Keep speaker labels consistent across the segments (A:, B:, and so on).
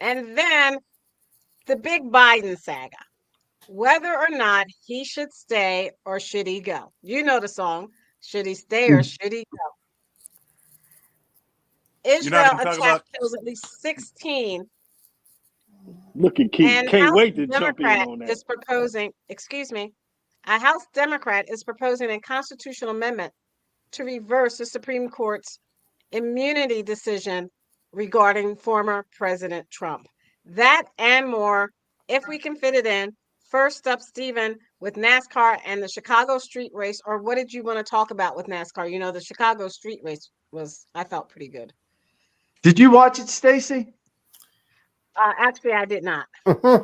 A: And then the big Biden saga, whether or not he should stay or should he go. You know the song, should he stay or should he go?
B: You know what I
A: Israel
B: can talk
A: attack
B: about?
A: kills at least 16,
C: Look at Keith.
A: and
C: Can't
A: House
C: wait to jump in
A: Democrat
C: on that.
A: is proposing, excuse me, a House Democrat is proposing a constitutional amendment to reverse the Supreme Court's immunity decision regarding former President Trump. That and more, if we can fit it in. First up, Stephen, with NASCAR and the Chicago street race, or what did you want to talk about with NASCAR? You know, the Chicago street race was, I felt pretty good.
D: Did you watch it, Stacy?
A: Actually, I did not.
D: Well,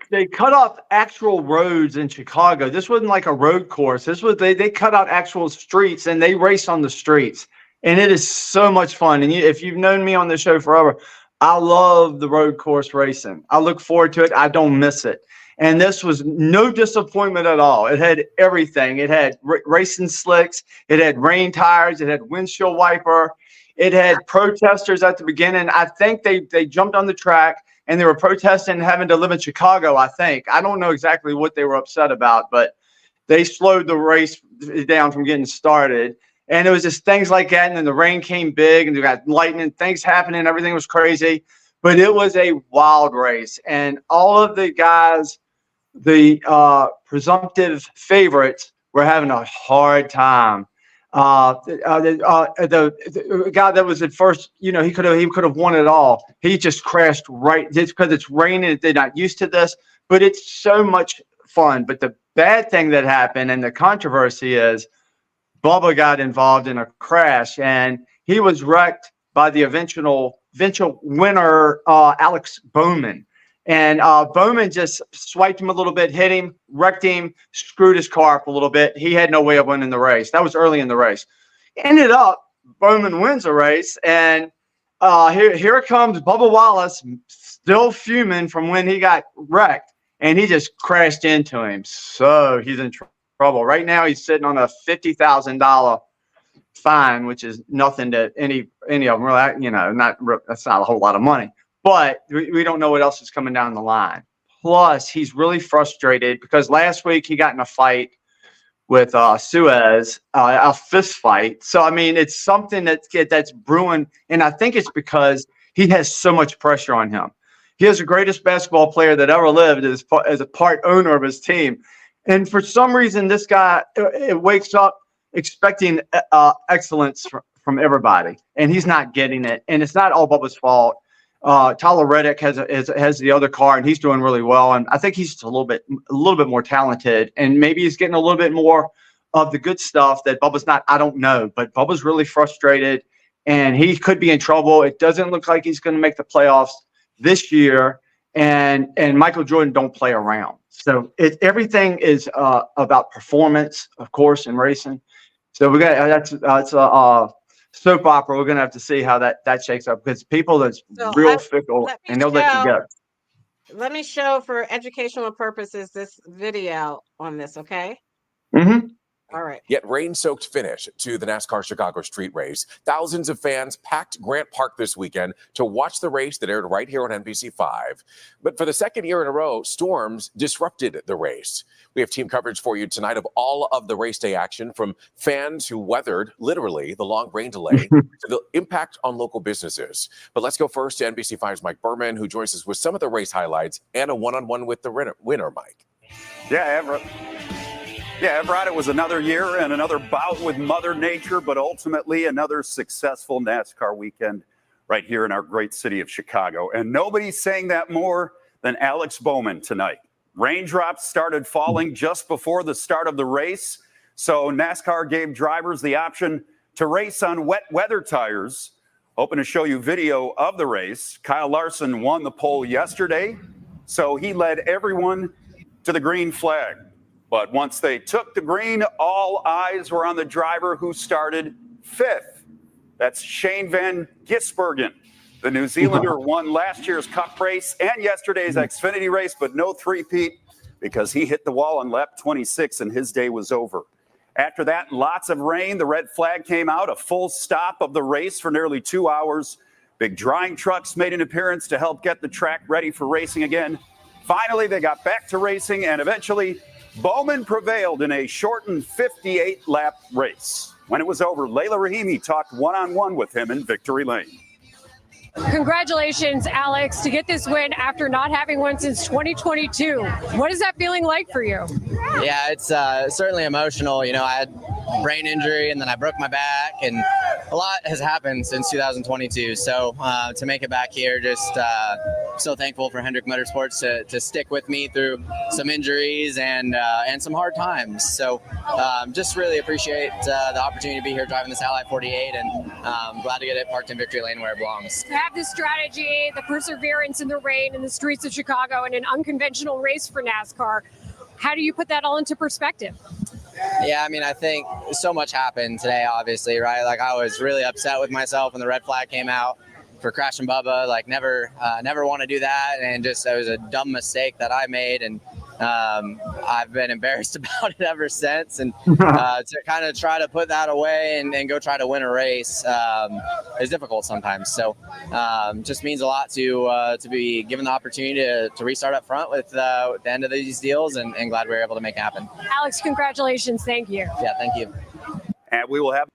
D: they cut off actual roads in Chicago. This wasn't like a road course. This was they cut out actual streets and they race on the streets, and it is so much fun. And if you've known me on the show forever, I love the road course racing. I look forward to it. I don't miss it. And this was no disappointment at all. It had everything. It had racing slicks. It had rain tires. It had windshield wiper. It had protesters at the beginning. I think they jumped on the track and they were protesting having to live in Chicago, I think. I don't know exactly what they were upset about, but they slowed the race down from getting started. And it was just things like that. And then the rain came big and they got lightning, things happening. Everything was crazy. But it was a wild race. And all of the guys, the presumptive favorites, were having a hard time. The guy that was at first, he could have won it all. He just crashed right just because it's raining. They're not used to this, but it's so much fun. But the bad thing that happened and the controversy is Bubba got involved in a crash and he was wrecked by the eventual winner, Alex Bowman. And Bowman just swiped him a little bit, hit him, wrecked him, screwed his car up a little bit. He had no way of winning the race. That was early in the race. Ended up, Bowman wins the race. And here comes Bubba Wallace, still fuming from when he got wrecked. And he just crashed into him. So he's in trouble. Right now, he's sitting on a $50,000 fine, which is nothing to any of them. Really, that's not a whole lot of money. But we don't know what else is coming down the line. Plus, he's really frustrated because last week he got in a fight with Suez, a fist fight. So, I mean, it's something that's brewing. And I think it's because he has so much pressure on him. He is the greatest basketball player that ever lived as a part owner of his team. And for some reason, this guy wakes up expecting excellence from everybody. And he's not getting it. And it's not all Bubba's fault. Tyler Reddick has the other car, and he's doing really well. And I think he's just a little bit more talented, and maybe he's getting a little bit more of the good stuff that Bubba's not. I don't know, but Bubba's really frustrated, and he could be in trouble. It doesn't look like he's going to make the playoffs this year. And Michael Jordan don't play around. So everything is about performance, of course, in racing. So we got that's soap opera. We're gonna have to see how that shakes up because people that's real fickle and they'll let you go.
A: Let me show for educational purposes this video on this, okay?
D: Mm-hmm.
A: All right.
E: Yet rain-soaked finish to the NASCAR Chicago street race. Thousands of fans packed Grant Park this weekend to watch the race that aired right here on NBC5. But for the second year in a row, storms disrupted the race. We have team coverage for you tonight of all of the race day action, from fans who weathered, literally, the long rain delay to the impact on local businesses. But let's go first to NBC5's Mike Berman, who joins us with some of the race highlights and a one-on-one with the winner, Mike.
F: Everett, it was another year and another bout with Mother Nature, but ultimately another successful NASCAR weekend right here in our great city of Chicago. And nobody's saying that more than Alex Bowman tonight. Raindrops started falling just before the start of the race, so NASCAR gave drivers the option to race on wet weather tires. Hoping to show you video of the race. Kyle Larson won the pole yesterday, so he led everyone to the green flag. But once they took the green, all eyes were on the driver who started fifth. That's Shane Van Gisbergen. The New Zealander won last year's Cup race and yesterday's Xfinity race, but no three-peat because he hit the wall on lap 26 and his day was over. After that, lots of rain. The red flag came out, a full stop of the race for nearly 2 hours. Big drying trucks made an appearance to help get the track ready for racing again. Finally, they got back to racing, and eventually, Bowman prevailed in a shortened 58-lap race. When it was over, Layla Rahimi talked one-on-one with him in victory lane.
B: Congratulations, Alex, to get this win after not having one since 2022. What is that feeling like for you?
G: Yeah, it's certainly emotional. You know, I had brain injury and then I broke my back, and a lot has happened since 2022. So to make it back here, just so thankful for Hendrick Motorsports to stick with me through some injuries and some hard times. So just really appreciate the opportunity to be here driving this Ally 48, and glad to get it parked in victory lane where it belongs.
B: To have this strategy, the perseverance in the rain in the streets of Chicago, and an unconventional race for NASCAR, how do you put that all into perspective?
G: Yeah, I mean, I think so much happened today, obviously, right? Like, I was really upset with myself when the red flag came out for crashing Bubba. Like, never want to do that, and just it was a dumb mistake that I made, and I've been embarrassed about it ever since. And to kind of try to put that away and go try to win a race is difficult sometimes. So just means a lot to be given the opportunity to restart up front with the end of these deals, and glad we were able to make it happen.
B: Alex, congratulations. Thank you.
G: Yeah, thank you.
F: And we will have.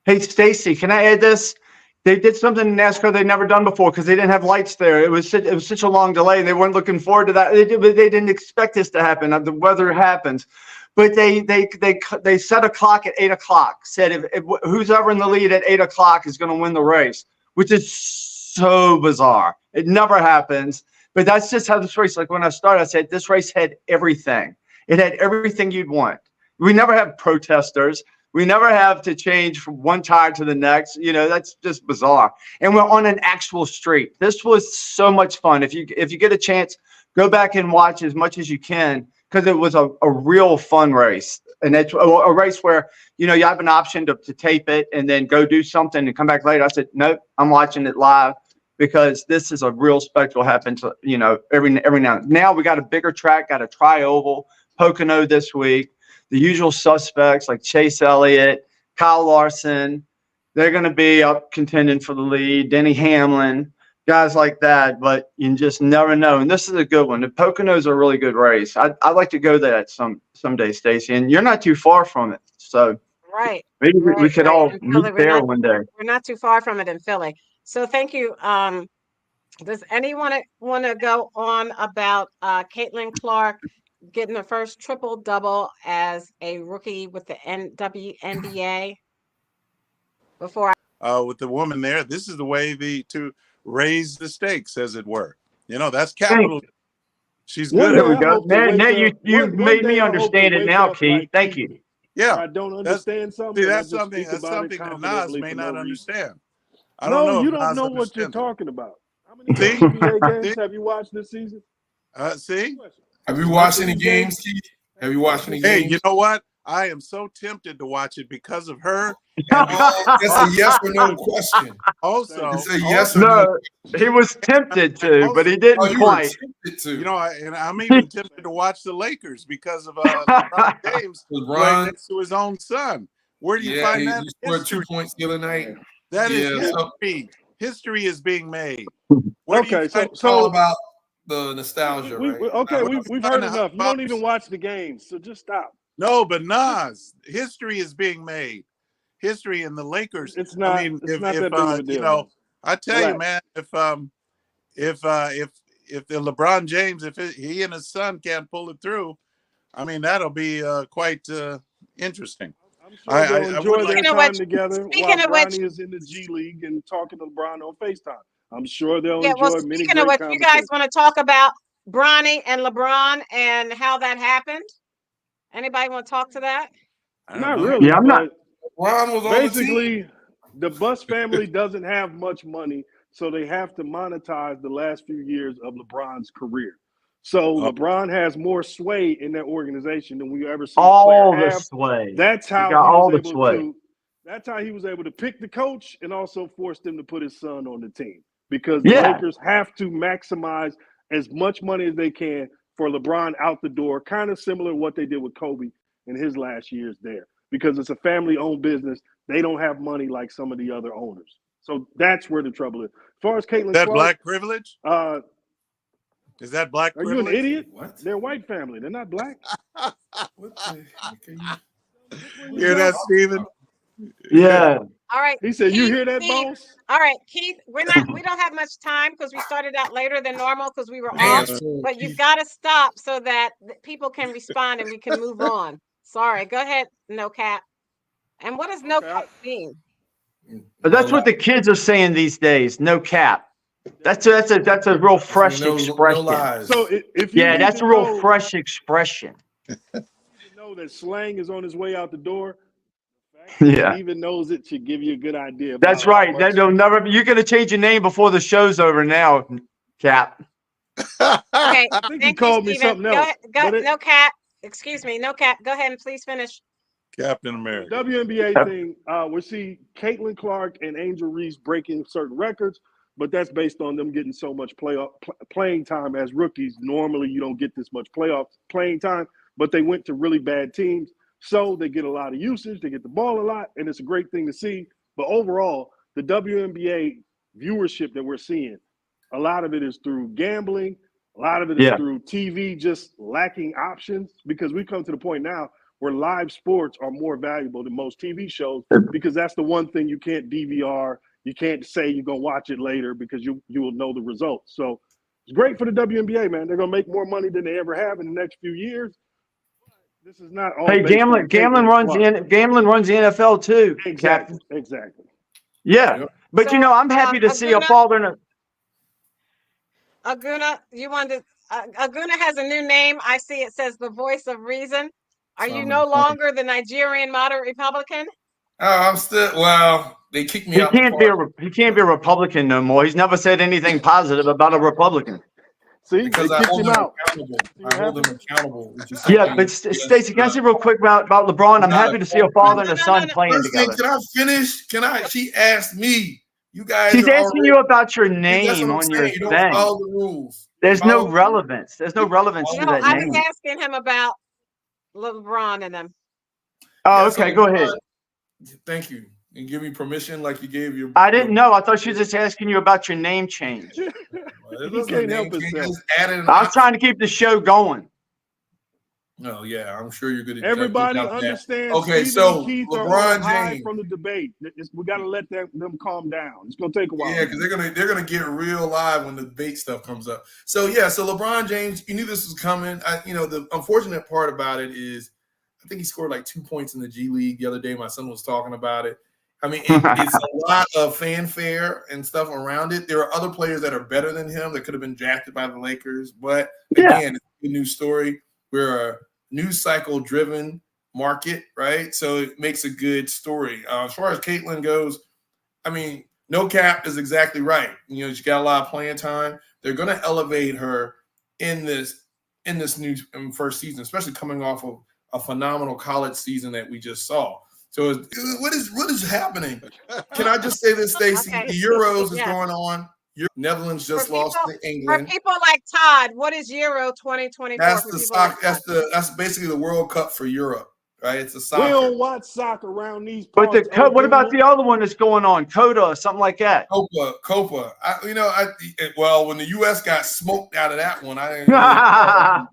D: Hey, Stacy, can I add this? They did something in NASCAR they'd never done before because they didn't have lights there. It was such a long delay, and they weren't looking forward to that. They didn't expect this to happen. The weather happens, but they set a clock at 8 o'clock. Said if who's ever in the lead at 8 o'clock is going to win the race, which is so bizarre. It never happens, but that's just how this race. Like when I started, I said this race had everything. It had everything you'd want. We never have protesters. We never have to change from one tire to the next. You know, that's just bizarre. And we're on an actual street. This was so much fun. If you get a chance, go back and watch as much as you can, because it was a real fun race. And it's a race where, you know, you have an option to tape it and then go do something and come back later. I said, nope, I'm watching it live, because this is a real spectacle happens, you know, every now and then. Now we got a bigger track, got a tri-oval, Pocono this week. The usual suspects like Chase Elliott, Kyle Larson, they're going to be up contending for the lead. Denny Hamlin, guys like that, but you just never know. And this is a good one. The Pocono is a really good race. I'd like to go there someday, Stacey, and you're not too far from it. So
A: Right.
D: maybe we could all
A: In
D: meet
A: Philly,
D: there one day.
A: we're not too far from it in Philly. So thank you. Does anyone want to go on about Caitlin Clark getting the first triple double as a rookie with the WNBA? Before
H: with the woman there, this is the way to raise the stakes, as it were. You know, that's capital. She's good.
D: There we go. Now you made me understand it now, Keith. Thank you.
H: Yeah,
I: I don't understand something.
H: See, that's something that Nas may not understand. I don't
I: no,
H: know.
I: You don't know what you're talking about. How many
H: See?
I: NBA games have you watched this season?
H: See?
J: Have you watched any games, Keith? Have you watched any games?
H: Hey, you know what? I am so tempted to watch it because of her.
J: It's a yes or no question.
H: Also,
J: it's a yes or no.
D: He was tempted to, but he didn't quite.
H: You know, and I'm even tempted to watch the Lakers because of LeBron James playing next to his own son. Where do you find that?
J: He scored 2 points the other night.
H: That is history. History is being made.
I: Okay, so
J: it's all about the nostalgia, right?
I: We've heard enough. You don't even watch the games, so just stop.
H: No, but Nas, history is being made. History in the Lakers.
I: It's not.
H: I mean,
I: it's not that big of a deal.
H: You know, I tell you, man, if the LeBron James, he and his son can't pull it through, I mean, that'll be quite interesting.
I: I'm sure they'll enjoy their time together while Bronny is in the G League and talking to LeBron on FaceTime. I'm sure they'll enjoy many great conversations.
A: You guys want to talk about Bronny and LeBron and how that happened? Anybody want to talk to that?
I: Not really.
D: Yeah, I'm not.
J: Ron was
I: basically, the Buss family doesn't have much money, so they have to monetize the last few years of LeBron's career. So LeBron has more sway in that organization than we ever seen.
D: All the sway.
I: That's how That's how he was able to pick the coach and also force them to put his son on the team, because the Lakers have to maximize as much money as they can for LeBron out the door, kind of similar to what they did with Kobe in his last years there, because it's a family-owned business. They don't have money like some of the other owners. So that's where the trouble is. As far as Caitlin
H: That
I: Clark,
H: black privilege? Is that black
I: are
H: privilege?
I: you an idiot?
J: What?
I: They're a white family. They're not black.
J: What the heck are you?
H: Hear that, Steven?
D: Yeah.
A: All right.
I: He said, "You
A: Keith,
I: hear that,
A: Steve.
I: boss?"
A: All right, Keith, we don't have much time because we started out later than normal because we were
J: Man,
A: off.
J: so
A: But you've
J: Keith,
A: got to stop so that people can respond and we can move on. Sorry. Go ahead, no cap. And what does no
I: Okay,
A: cap mean?
D: But that's what the kids are saying these days. No cap. That's a real fresh
J: no
D: expression.
J: lies.
I: So if you
D: Yeah,
I: need
D: that's
I: to
D: a real
I: know,
D: fresh expression.
I: know that slang is on his way out the door.
D: Yeah.
I: Steven knows it should give you a good idea.
D: That's
I: about how
D: right.
I: much-
D: They'll never. You're gonna change your name before the show's over now, Cap.
A: Okay.
I: I think he
A: Thank you,
I: called me
A: Stephen.
I: something
A: Go
I: else.
A: ahead.
I: But it,
A: No cap. Excuse me. No cap. Go ahead and please finish.
H: Captain
I: the
H: America.
I: WNBA thing, we see Caitlin Clark and Angel Reese breaking certain records, but that's based on them getting so much playing time as rookies. Normally, you don't get this much playoff playing time, but they went to really bad teams, so they get a lot of usage. They get the ball a lot, and it's a great thing to see. But overall, the WNBA viewership that we're seeing, a lot of it is through gambling. A lot of it is
D: Yeah.
I: through TV just lacking options, because we come to the point now where live sports are more valuable than most TV shows, because that's the one thing you can't DVR. You can't say you're going to watch it later because you will know the results. So it's great for the WNBA, man. They're going to make more money than they ever have in the next few years. This is not all
D: Hey,
I: based on
D: gambling runs the NFL too.
I: Exactly.
D: Captain.
I: Exactly.
D: Yeah, but
A: So,
D: I'm happy to see a
A: Aguna-
D: father and a.
A: Aguna, you wanted Aguna has a new name. I see it says the voice of reason. Are you no longer the Nigerian moderate Republican?
J: Oh, I'm still. Well, they kicked me
D: He
J: out.
D: can't be a Republican no more. He's never said anything positive about a Republican.
I: See,
J: because
I: they
J: I
I: kicked
J: hold
I: him
J: them
I: out.
J: accountable. I hold them accountable. Which is
D: Yeah,
J: something
D: but Stacey, can I say real quick about LeBron? I'm happy to see a father and a son playing
J: First thing,
D: together.
J: can I finish? Can I? She asked me. You guys
D: She's
J: are
D: asking
J: already,
D: you about your
J: that's
D: name
J: what I'm
D: on your
J: saying. You don't
D: thing.
J: follow the rules.
D: There's
J: Follow
D: no relevance. There's no relevance to
A: No,
D: that
A: I
D: name.
A: was asking him about LeBron and them.
D: Oh,
J: Yeah, so
D: okay. Go ahead.
J: Thank you. And give me permission like you gave your.
D: I didn't know. I thought she was just asking you about your name change.
I: He can't help himself.
D: I was trying to keep the show going.
J: Oh yeah, I'm sure you're good at
I: Everybody
J: judging out that.
I: understands.
J: Okay,
I: Stephen
J: so
I: and Keith are on
J: LeBron
I: a high
J: James.
I: from the debate. We got to let them calm down. It's gonna take a while.
J: Yeah, because they're gonna get real live when the debate stuff comes up. So yeah, so LeBron James, you knew this was coming. The unfortunate part about it is, I think he scored like 2 points in the G League the other day. My son was talking about it. I mean, it's a lot of fanfare and stuff around it. There are other players that are better than him that could have been drafted by the Lakers, but again, it's a new story. We're a news cycle driven market, right? So it makes a good story. As far as Caitlin goes, I mean, no cap is exactly right. She got a lot of playing time. They're going to elevate her in this new first season, especially coming off of a phenomenal college season that we just saw. So what is happening? Can I just say this, Stacey?
A: Okay.
J: The Euros is
A: Yeah.
J: going on. Netherlands just lost to
A: For
J: England.
A: people like Todd, what is Euro 2024?
J: That's
A: for
J: the
A: people like
J: soccer. That's basically the World Cup for Europe, right? It's a
I: We
J: soccer.
I: don't watch soccer around these
D: But
I: parts.
D: what about the other one that's going on? Coda or something like that.
J: Copa. Well, when the U.S. got smoked out of that one, I didn't really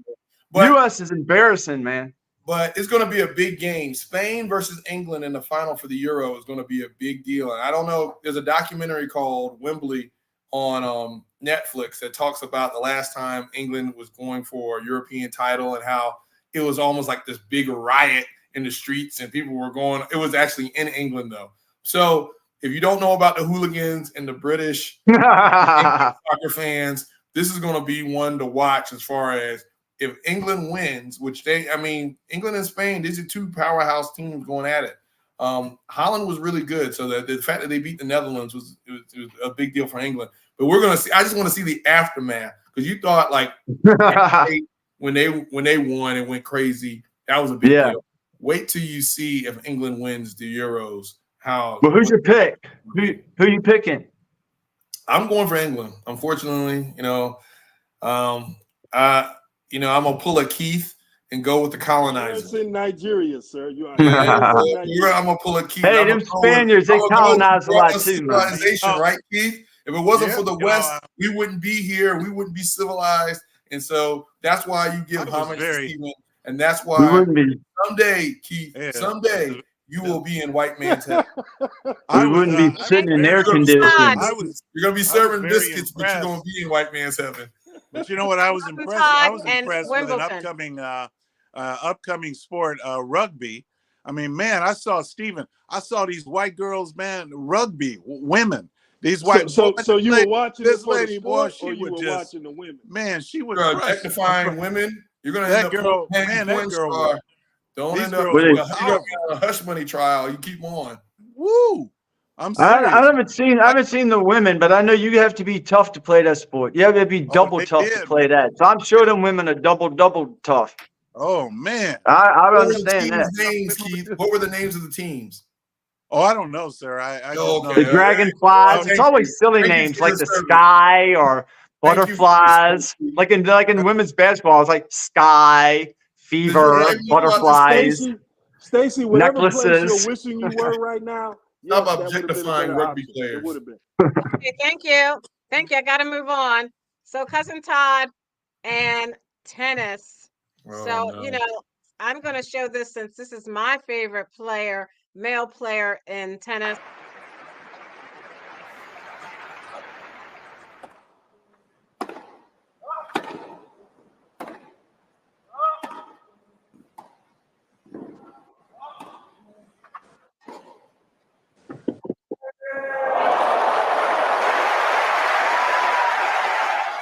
J: but,
D: U.S. is embarrassing, man.
J: But it's going to be a big game. Spain versus England in the final for the Euro is going to be a big deal. And I don't know. There's a documentary called Wembley on Netflix that talks about the last time England was going for a European title and how it was almost like this big riot in the streets and people were going. It was actually in England, though. So if you don't know about the hooligans and the British soccer fans, this is going to be one to watch as far as if England wins, which England and Spain, these are two powerhouse teams going at it. Holland was really good. So the fact that they beat the Netherlands was a big deal for England. But we're going to see, I just want to see the aftermath, because you thought like when they won and went crazy, that was a big deal. Wait till you see if England wins the Euros.
D: Well, who's your pick? Who are you picking?
J: I'm going for England. Unfortunately, I'm gonna pull a Keith and go with the colonizers.
I: It's in Nigeria, sir. You are.
J: I'm gonna pull a Keith.
D: Hey, them Spaniards, they colonized a lot too, man.
J: Right, Keith? If it wasn't for the West, we wouldn't be here. We wouldn't be civilized. And so that's why you give homage to Stephen. And that's why someday, Keith, someday you will be in white man's heaven.
D: We wouldn't be sitting in air conditioning.
J: You're going to be serving biscuits, but you're going to be in white man's heaven.
H: But you know what? I was impressed. I was impressed with an upcoming sport, rugby. I mean, man, I saw these white girls, man, rugby, women. These white.
I: So you were watching
H: this lady, boy. She
I: you
H: was
I: were
H: just
I: watching the women.
H: Man, she was
J: objectifying women. You're gonna
H: that
J: end
H: girl.
J: Up
H: man, that girl.
J: Don't end up with a hush money trial. You keep on.
H: Woo! I'm serious.
D: I haven't seen the women, but I know you have to be tough to play that sport. You have to be double tough to play that. So I'm sure them women are double tough.
H: Oh man,
D: I understand that.
J: Names, Keith? What were the names of the teams?
H: Oh, I don't know, sir. I don't know.
D: The Dragonflies. It's always silly names like the Sky or Butterflies. Like in women's basketball, it's like Sky, Fever, Butterflies,
I: Stacey, whatever
D: necklaces.
I: place you're wishing you were right now.
J: How about objectifying rugby players?
I: It would have been.
A: Okay, thank you. I got to move on. So, Cousin Todd and tennis. I'm going to show this since this is my favorite player, male player in tennis.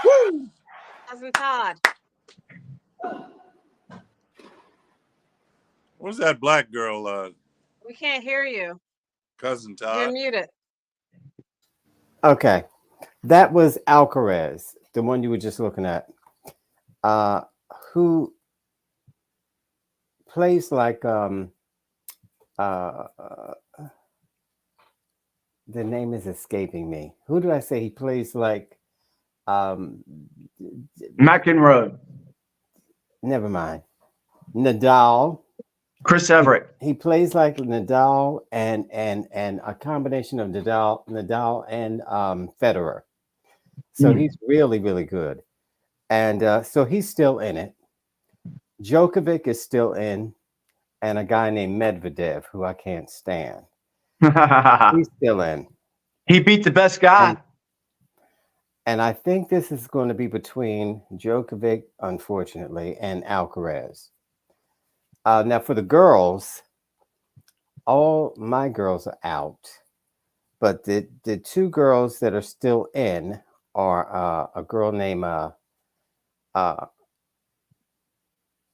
A: Woo! Cousin Todd.
H: What's that black girl?
A: We can't hear you.
H: Cousin Todd.
A: You're muted.
K: Okay. That was Alcaraz, the one you were just looking at, who plays like the name is escaping me. Who do I say he plays like?
D: McEnroe.
K: Never mind. Nadal.
D: Chris Everett.
K: He plays like Nadal and a combination of Nadal and Federer. So he's really, really good. And so he's still in it. Djokovic is still in, and a guy named Medvedev, who I can't stand. He's still in.
D: He beat the best guy.
K: And I think this is going to be between Djokovic, unfortunately, and Alcaraz. Now, for the girls, all my girls are out. But the two girls that are still in are a girl named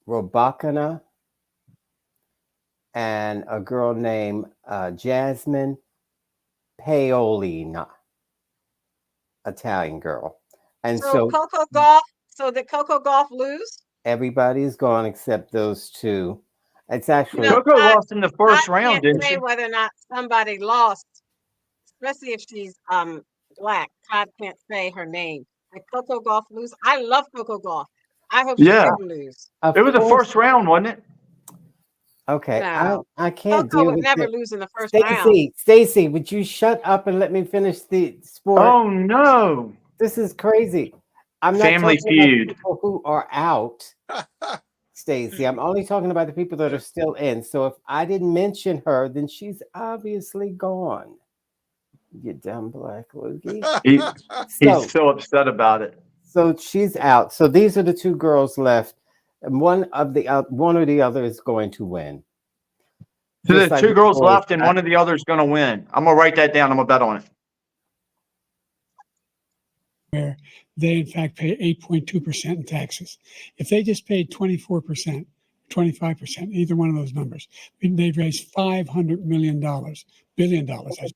K: Robakina and a girl named Jasmine Paolina, Italian girl. And so
A: Coco Gauff. So did Coco Gauff lose?
K: Everybody's gone except those two. It's actually
D: Coco lost in the first round, didn't she?
A: Whether or not somebody lost, especially if she's black. Todd can't say her name. Did Coco Gauff lose? I love Coco Gauff. I hope she didn't lose.
D: It was the first round, wasn't it?
K: Okay,
A: no.
K: I can't
A: Coco
K: deal
A: would
K: with
A: never
K: it.
A: lose in the first round.
K: Stacy, would you shut up and let me finish the sport?
D: Oh no,
K: this is crazy. I'm not
D: Family
K: talking about
D: Feud.
K: people who are out, Stacy. I'm only talking about the people that are still in. So if I didn't mention her, then she's obviously gone. You dumb black loogie.
D: He's so upset about it.
K: So she's out. So these are the two girls left. And one or the other is going to win.
D: So there's two girls left, and one of the other is going to win. I'm gonna write that down. I'm gonna bet on it.
L: Where they in fact pay 8.2% in taxes. If they just paid 24%, 25%, either one of those numbers, they'd raise $500 billion, I should say,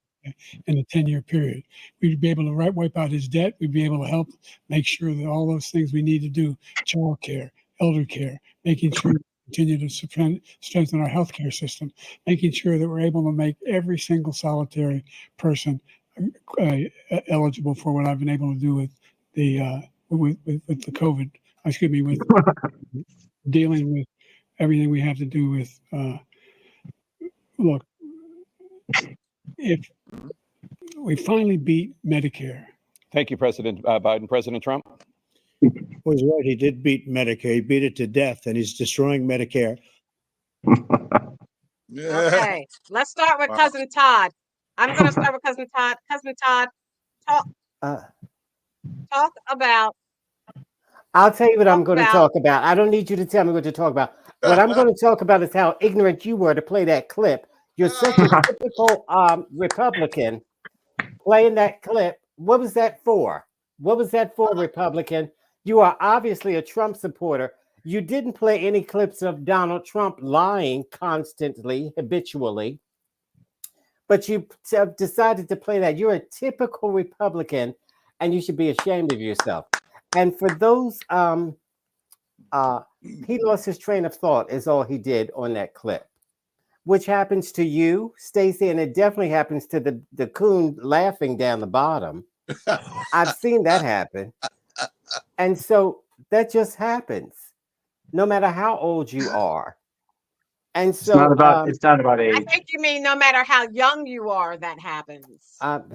L: in a 10-year period. We'd be able to wipe out his debt. We'd be able to help make sure that all those things we need to do, child care, elder care, making sure we continue to strengthen our healthcare system, making sure that we're able to make every single solitary person eligible for what I've been able to do with the COVID. With dealing with everything we have to do with, look, if we finally beat Medicare.
M: Thank you, President Biden. President Trump
N: was right. He did beat Medicare. He beat it to death, and he's destroying Medicare.
A: Okay, let's start with Cousin Todd. I'm going to start with Cousin Todd. Cousin Todd, talk about.
K: I'll tell you what I'm going to talk about. I don't need you to tell me what to talk about. What I'm going to talk about is how ignorant you were to play that clip. You're such a typical Republican playing that clip. What was that for? What was that for, Republican? You are obviously a Trump supporter. You didn't play any clips of Donald Trump lying constantly, habitually, but you decided to play that. You're a typical Republican, and you should be ashamed of yourself. And for those, he lost his train of thought is all he did on that clip, which happens to you, Stacey, and it definitely happens to the coon laughing down the bottom. I've seen that happen. And so that just happens, no matter how old you are. And so
D: it's not about age.
A: I think you mean no matter how young you are, that happens.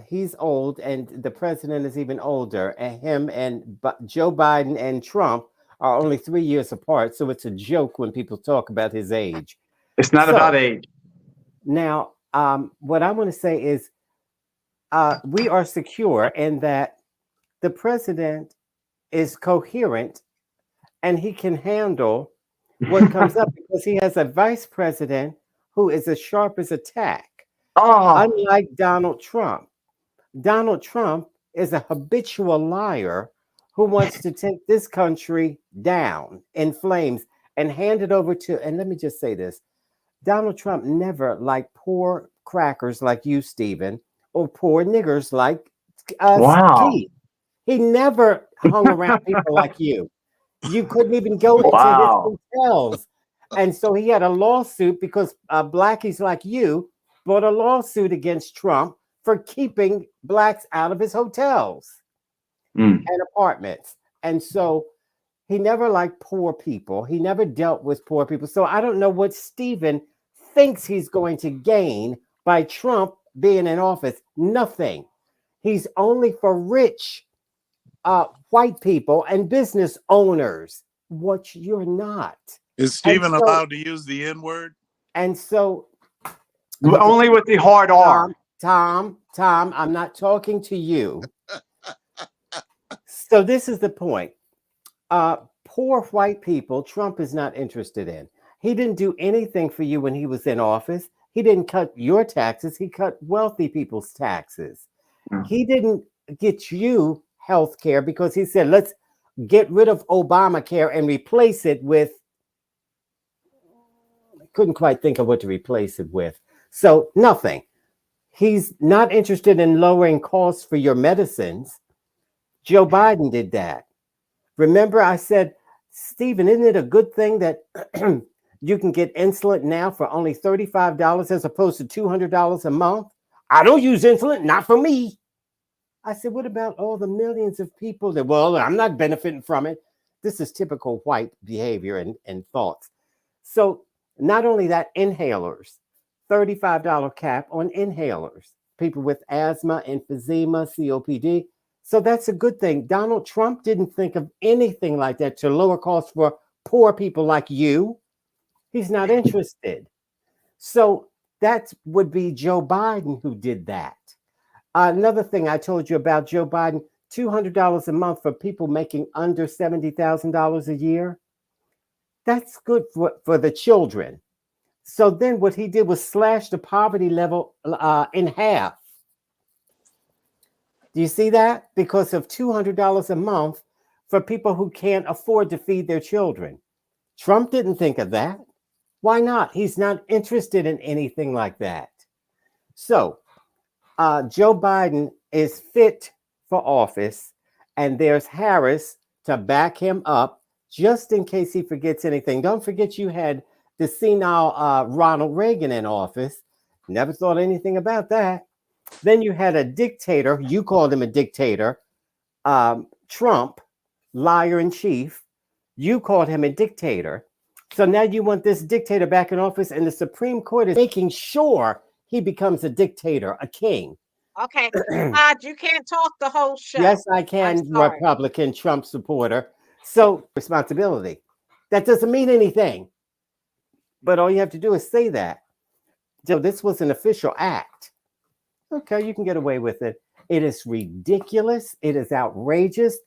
K: He's old, and the president is even older. And him and Joe Biden and Trump are only 3 years apart. So it's a joke when people talk about his age.
D: It's not about age.
K: Now, what I want to say is we are secure in that the president is coherent and he can handle what comes up because he has a vice president who is as sharp as a tack. Unlike Donald Trump. Donald Trump is a habitual liar who wants to take this country down in flames and hand it over to, and let me just say this, Donald Trump never liked poor crackers like you, Stephen, or poor niggers like us, Keith. He never hung around people like you. You couldn't even go into his hotels. And so he had a lawsuit because blackies like you brought a lawsuit against Trump for keeping blacks out of his hotels and apartments. And so he never liked poor people. He never dealt with poor people. So I don't know what Stephen thinks he's going to gain by Trump being in office. Nothing. He's only for rich white people and business owners, which you're not.
H: Is Stephen allowed to use the N-word?
K: And so
D: only with the hard R.
K: Tom, I'm not talking to you. So this is the point. Poor white people, Trump is not interested in. He didn't do anything for you when he was in office. He didn't cut your taxes. He cut wealthy people's taxes. He didn't get you health care because he said, let's get rid of Obamacare and replace it with, I couldn't quite think of what to replace it with. So nothing. He's not interested in lowering costs for your medicines. Joe Biden did that. Remember I said, Stephen, isn't it a good thing that you can get insulin now for only $35 as opposed to $200 a month? I don't use insulin, not for me. I said, what about all the millions of people that, well, I'm not benefiting from it. This is typical white behavior and thoughts. So not only that, inhalers, $35 cap on inhalers, people with asthma, emphysema, COPD. So that's a good thing. Donald Trump didn't think of anything like that to lower costs for poor people like you. He's not interested. So that would be Joe Biden who did that. Another thing I told you about Joe Biden, $200 a month for people making under $70,000 a year. That's good for the children. So then what he did was slash the poverty level in half. Do you see that? Because of $200 a month for people who can't afford to feed their children. Trump didn't think of that. Why not? He's not interested in anything like that. So Joe Biden is fit for office, and there's Harris to back him up just in case he forgets anything. Don't forget you had the senile Ronald Reagan in office. Never thought anything about that. Then you had a dictator. You called him a dictator. Trump, liar in chief. You called him a dictator. So now you want this dictator back in office, and the Supreme Court is making sure he becomes a dictator, a king.
A: Okay, Todd, you can't talk the whole show.
K: Yes, I can, Republican Trump supporter. So responsibility. That doesn't mean anything. But all you have to do is say that. So this was an official act. Okay, you can get away with it. It is ridiculous. It is outrageous.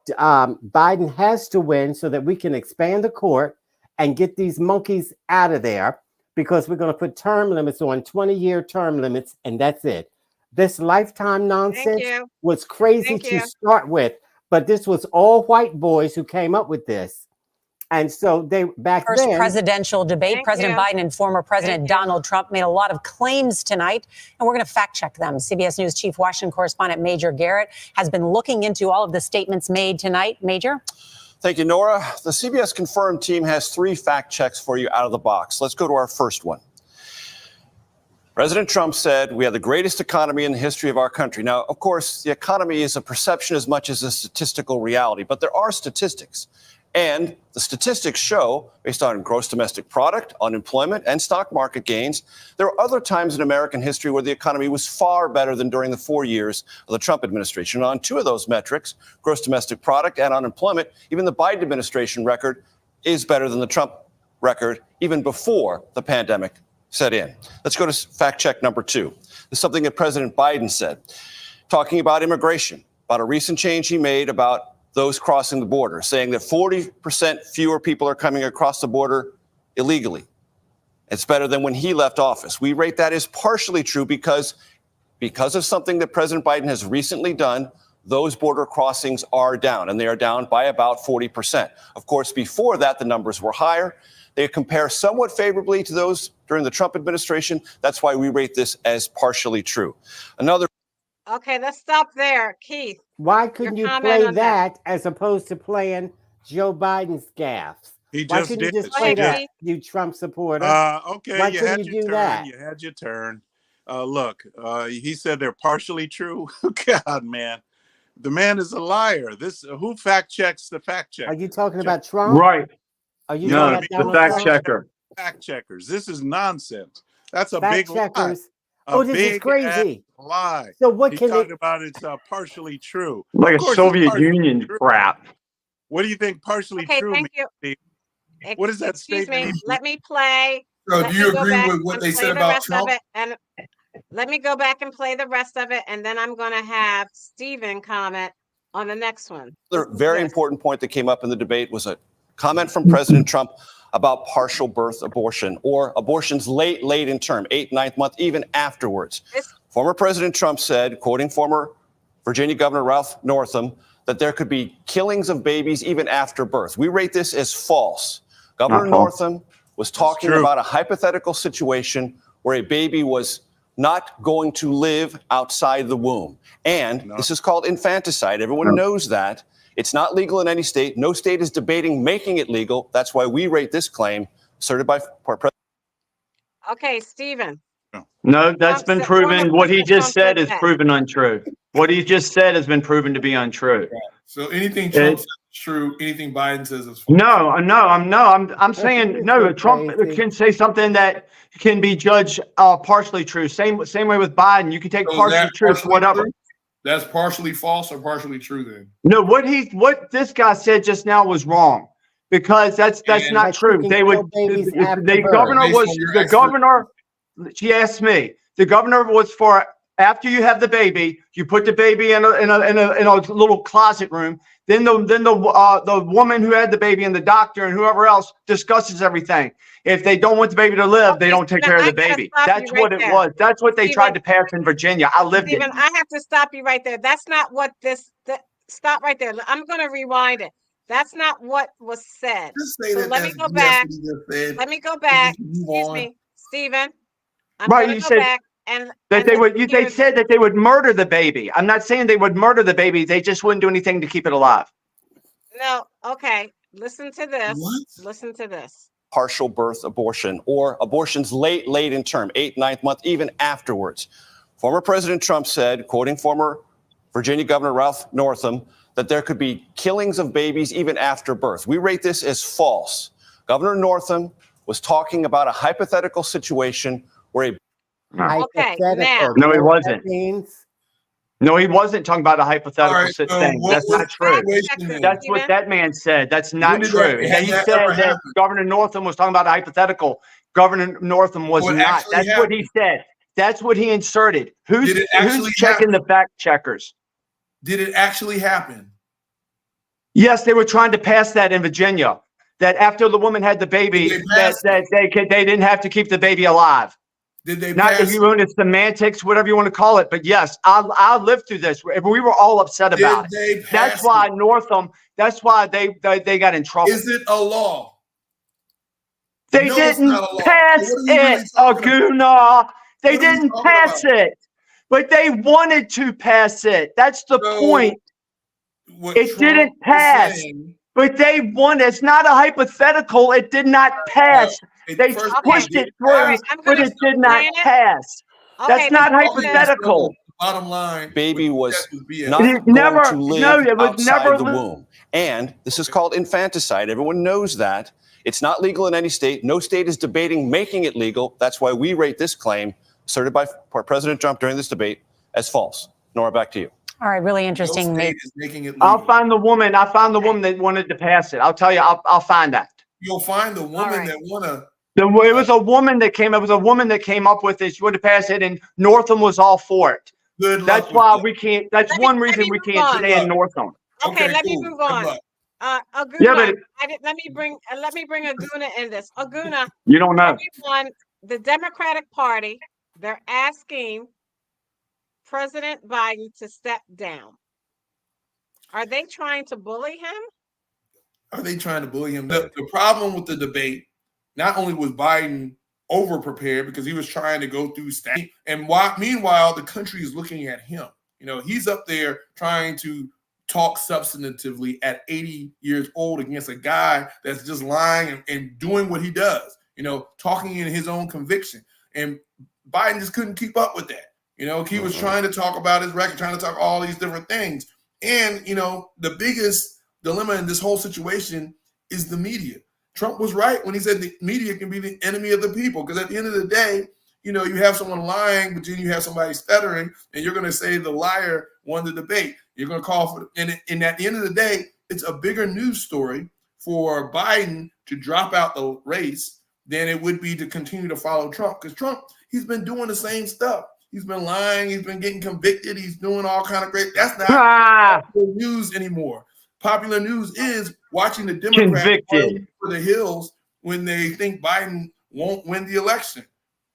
K: Biden has to win so that we can expand the court and get these monkeys out of there, because we're going to put term limits on 20-year term limits, and that's it. This lifetime nonsense was crazy to start with, but this was all white boys who came up with this. And so they back
O: First
K: then,
O: presidential debate, President Biden and former President Donald Trump made a lot of claims tonight, and we're going to fact check them. CBS News Chief Washington correspondent Major Garrett has been looking into all of the statements made tonight. Major?
P: Thank you, Nora. The CBS Confirmed team has 3 fact checks for you out of the box. Let's go to our first one. President Trump said we have the greatest economy in the history of our country. Now, of course, the economy is a perception as much as a statistical reality, but there are statistics. And the statistics show, based on gross domestic product, unemployment, and stock market gains, there are other times in American history where the economy was far better than during the 4 years of the Trump administration. On 2 of those metrics, gross domestic product and unemployment, even the Biden administration record is better than the Trump record even before the pandemic set in. Let's go to fact check number 2. This is something that President Biden said, talking about immigration, about a recent change he made about those crossing the border, saying that 40% fewer people are coming across the border illegally. It's better than when he left office. We rate that as partially true because of something that President Biden has recently done. Those border crossings are down, and they are down by about 40%. Of course, before that, the numbers were higher. They compare somewhat favorably to those during the Trump administration. That's why we rate this as partially true.
A: Okay, let's stop there. Keith.
K: Why couldn't you play that as opposed to playing Joe Biden's gaffes? Why couldn't you just play that, you Trump supporter?
H: Okay,
K: Why
H: you
K: couldn't
H: had
K: you
H: your
K: do
H: turn.
K: that?
H: You had your turn. Look, he said they're partially true. God, man. The man is a liar. Who fact checks the fact check?
K: Are you talking about Trump?
D: Right.
K: Are you
D: No,
K: talking
D: the
K: about
D: fact checker.
H: Fact checkers. This is nonsense. That's a
K: fact
H: big
K: checkers?
H: lie.
K: Oh, this is crazy.
H: Lie.
K: So what
H: he
K: can
H: talked
K: it?
H: about it's partially true.
D: Like
H: of
D: a
H: course
D: Soviet Union crap.
H: What do you think partially true means?
A: You.
H: What does that
A: Excuse
H: statement
A: me.
H: mean?
A: Let me play.
J: So do you agree with what they said about Trump?
A: And let me go back and play the rest of it, and then I'm going to have Stephen comment on the next one.
P: The very important point that came up in the debate was a comment from President Trump about partial birth abortion or abortions late in term, 8th, 9th month, even afterwards. Former President Trump said, quoting former Virginia Governor Ralph Northam, that there could be killings of babies even after birth. We rate this as false. Governor Northam was talking about a hypothetical situation where a baby was not going to live outside the womb. And this is called infanticide. Everyone knows that. It's not legal in any state. No state is debating making it legal. That's why we rate this claim asserted by President.
A: Okay, Stephen.
D: No, that's been proven. What he just said is proven untrue. What he just said has been proven to be untrue.
J: So anything Trump says is true. Anything Biden says is false.
D: No, I'm saying no. Trump can say something that can be judged partially true. Same way with Biden. You can take partially true for whatever.
J: True? That's partially false or partially true then?
D: No, what this guy said just now was wrong, because that's not true. They would. The governor. She asked me. The governor was for after you have the baby, you put the baby in a little closet room. Then the woman who had the baby and the doctor and whoever else discusses everything. If they don't want the baby to live, they don't take care of the baby. That's what it was. That's what they tried to pass in Virginia. I lived it.
A: I have to stop you right there. That's not what stop right there. I'm going to rewind it. That's not what was said. So let me go back. Let me go back. Excuse me, Stephen. I'm going to go back. And
D: that they said that they would murder the baby. I'm not saying they would murder the baby. They just wouldn't do anything to keep it alive.
A: No. Okay. Listen to this. Listen to this.
P: Partial birth abortion or abortions late in term, 8th, 9th month, even afterwards. Former President Trump said, quoting former Virginia Governor Ralph Northam, that there could be killings of babies even after birth. We rate this as false. Governor Northam was talking about a hypothetical situation where a
A: Okay, now.
D: No, he wasn't.
K: Means?
D: No, he wasn't talking about a hypothetical
J: All right, so
D: thing.
J: what
D: That's
J: was
D: not
J: the
D: true.
J: situation then?
D: That's what that man said. That's
J: When
D: not
J: did
D: true.
J: that, has
D: He
J: that
D: said
J: ever
D: that
J: happened?
D: Governor Northam was talking about a hypothetical. Governor Northam was
J: So it
D: not.
J: actually
D: That's what he said. That's what he inserted.
J: Did it actually
D: Who's checking the fact checkers?
J: Did it actually happen?
D: Yes, they were trying to pass that in Virginia. That after the woman had the baby,
J: Did they
D: that
J: pass
D: they didn't have to keep the baby alive.
J: Did they
D: Not if
J: pass
D: you want it semantics, whatever you want to call it. But yes, I lived through this. We were all upset about it.
J: they
D: That's
J: pass
D: why
J: it?
D: Northam. That's why they got in trouble.
J: Is it a law?
D: They
J: No, it's
D: didn't
J: not a law.
D: pass
J: So what are we really
D: it,
J: talking about?
D: Aguna. They
J: What are we
D: didn't
J: talking
D: pass
J: about?
D: it, but they wanted to pass it. That's the
J: So
D: point.
J: what
D: It
J: Trump
D: didn't
J: is
D: pass,
J: saying,
D: but they won. It's not a hypothetical. It did not pass. They
J: first of all,
D: pushed
J: did
D: it
J: it
D: through,
A: All right,
J: pass?
A: I'm
D: but
A: gonna
D: it did not
A: explain it.
D: pass.
A: Okay,
D: That's not
A: Mr.
J: Okay,
A: President.
D: hypothetical.
J: so bottom line,
P: baby
J: what
P: was
J: you said was BS.
P: not
D: It
P: going
D: never,
P: to
D: no,
P: live
D: it was
P: outside
D: never.
P: the womb. And this is called infanticide. Everyone knows that. It's not legal in any state. No state is debating making it legal. That's why we rate this claim, asserted by President Trump during this debate, as false. Nora, back to you.
O: All right, really
J: No
O: interesting.
J: state is making it legal.
D: I'll find the woman. I found the woman that wanted to pass it. I'll tell you. I'll find that.
J: You'll find the woman
A: right.
J: that wanna.
D: It was a woman that came. It was a woman that came up with it. She wanted to pass it, and Northam was all for it.
J: Good luck.
D: That's
J: with
D: why
J: that.
D: we can't. That's
A: Let
D: one
A: me
D: reason we
A: move
D: can't
A: on.
D: stand Northam.
A: Okay,
J: Okay,
A: let me
J: cool.
A: move
J: Good
A: on.
J: luck.
A: Aguna,
D: Yeah, but
A: let me bring Aguna in this. Aguna,
D: you don't know.
A: everyone, the Democratic Party, they're asking President Biden to step down. Are they trying to bully him?
J: Are they trying to bully him? The problem with the debate, not only was Biden over prepared because he was trying to go through stats, and meanwhile the country is looking at him. You know, he's up there trying to talk substantively at 80 years old against a guy that's just lying and doing what he does. You know, talking in his own conviction, and Biden just couldn't keep up with that. You know, he was trying to talk about his record, trying to talk all these different things, and you know, the biggest dilemma in this whole situation is the media. Trump was right when he said the media can be the enemy of the people, because at the end of the day, you know, you have someone lying, but then you have somebody stuttering, and you're going to say the liar won the debate. You're going to call for, and at the end of the day, it's a bigger news story for Biden to drop out the race than it would be to continue to follow Trump, because Trump, he's been doing the same stuff. He's been lying. He's been getting convicted. He's doing all kind of great. That's not popular news anymore. Popular news is watching the Democrats run for the hills when they think Biden won't win the election.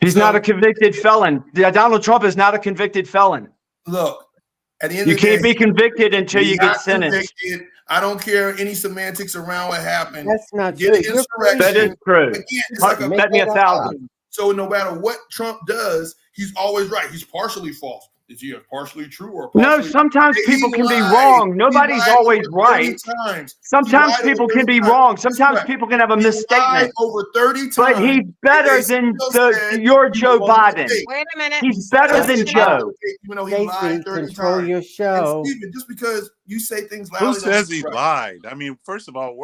D: He's not a convicted felon. Donald Trump is not a convicted felon.
J: Look, at the end
D: You
J: of the
D: can't
J: day,
D: be convicted until
J: he's
D: you get
J: not
D: sentenced.
J: convicted. I don't care any semantics around what happened.
K: That's not
J: Get
K: true.
J: an
K: You're
J: insurrection.
D: That is true.
J: Again, it's like a
D: Bet me 1,000.
J: So no matter what Trump does, he's always right. He's partially false. Is he partially true or partially?
D: No, sometimes
J: He
D: people can be
J: lied.
D: wrong. Nobody's
J: He lied
D: always
J: over 30
D: right.
J: times.
D: Sometimes
J: He lied
D: people
J: over
D: can
J: 30
D: be
J: times.
D: wrong. Sometimes
J: Right.
D: people can have a
J: He lied
D: misstatement.
J: over 30 times.
D: But he's better than your Joe Biden.
A: Wait a minute.
D: He's better than Joe.
J: Even though he lied 30
K: control
J: times.
K: your show.
J: And Stephen, just because you say things loudly,
H: Who
J: don't
H: says
J: mean
H: he
J: it's right.
H: lied? I mean, first of all,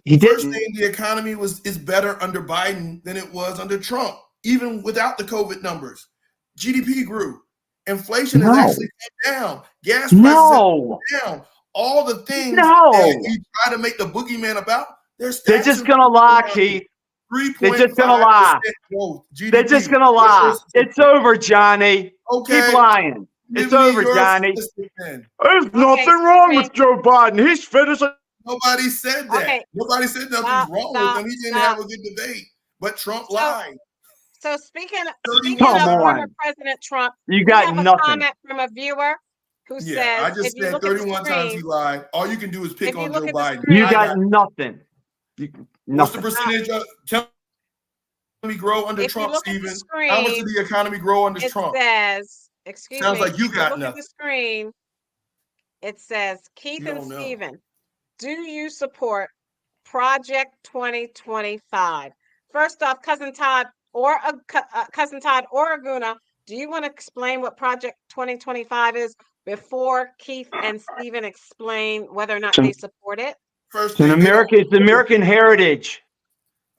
D: He
J: First
D: didn't.
J: thing, the economy is better under Biden than it was under Trump, even without the COVID numbers. GDP grew. Inflation has actually come down. Gas prices have come down. All the things that you try to make the boogeyman about, they're
D: just gonna lie, Keith. They're just gonna lie. They're just gonna lie. It's over, Johnny.
J: Okay.
D: Keep lying. It's over, Johnny. There's nothing wrong with Joe Biden. He's fit as a.
J: Nobody said that.
A: Okay.
J: Nobody said nothing's wrong with him. He didn't have a good debate. But Trump lied.
A: So speaking of
D: Come
A: former
D: on.
A: President Trump,
D: You
A: we
D: got
A: have a
D: nothing.
A: comment from a viewer who says,
J: I just
A: if you
J: said
A: look at the
J: 31 times he
A: screen,
J: lied. All you can do is pick
A: if you
J: on
A: look
J: Joe
A: at the
J: Biden.
A: screen-
D: You
J: I
D: got nothing.
J: What's the
D: Nothing.
J: percentage of economy grow under
A: if you
J: Trump,
A: look at the
J: Stephen?
A: screen,
J: How much did the economy grow under
A: it
J: Trump?
A: says, excuse
J: Sounds
A: me,
J: like you
A: if
J: got
A: look at
J: nothing.
A: the screen, it says, Keith
J: You
A: and
J: don't know.
A: Stephen, do you support Project 2025? First off, Cousin Todd or Aguna, do you want to explain what Project 2025 is before Keith and Stephen explain whether or not they support it?
J: First
D: It's
J: thing,
D: it's American heritage.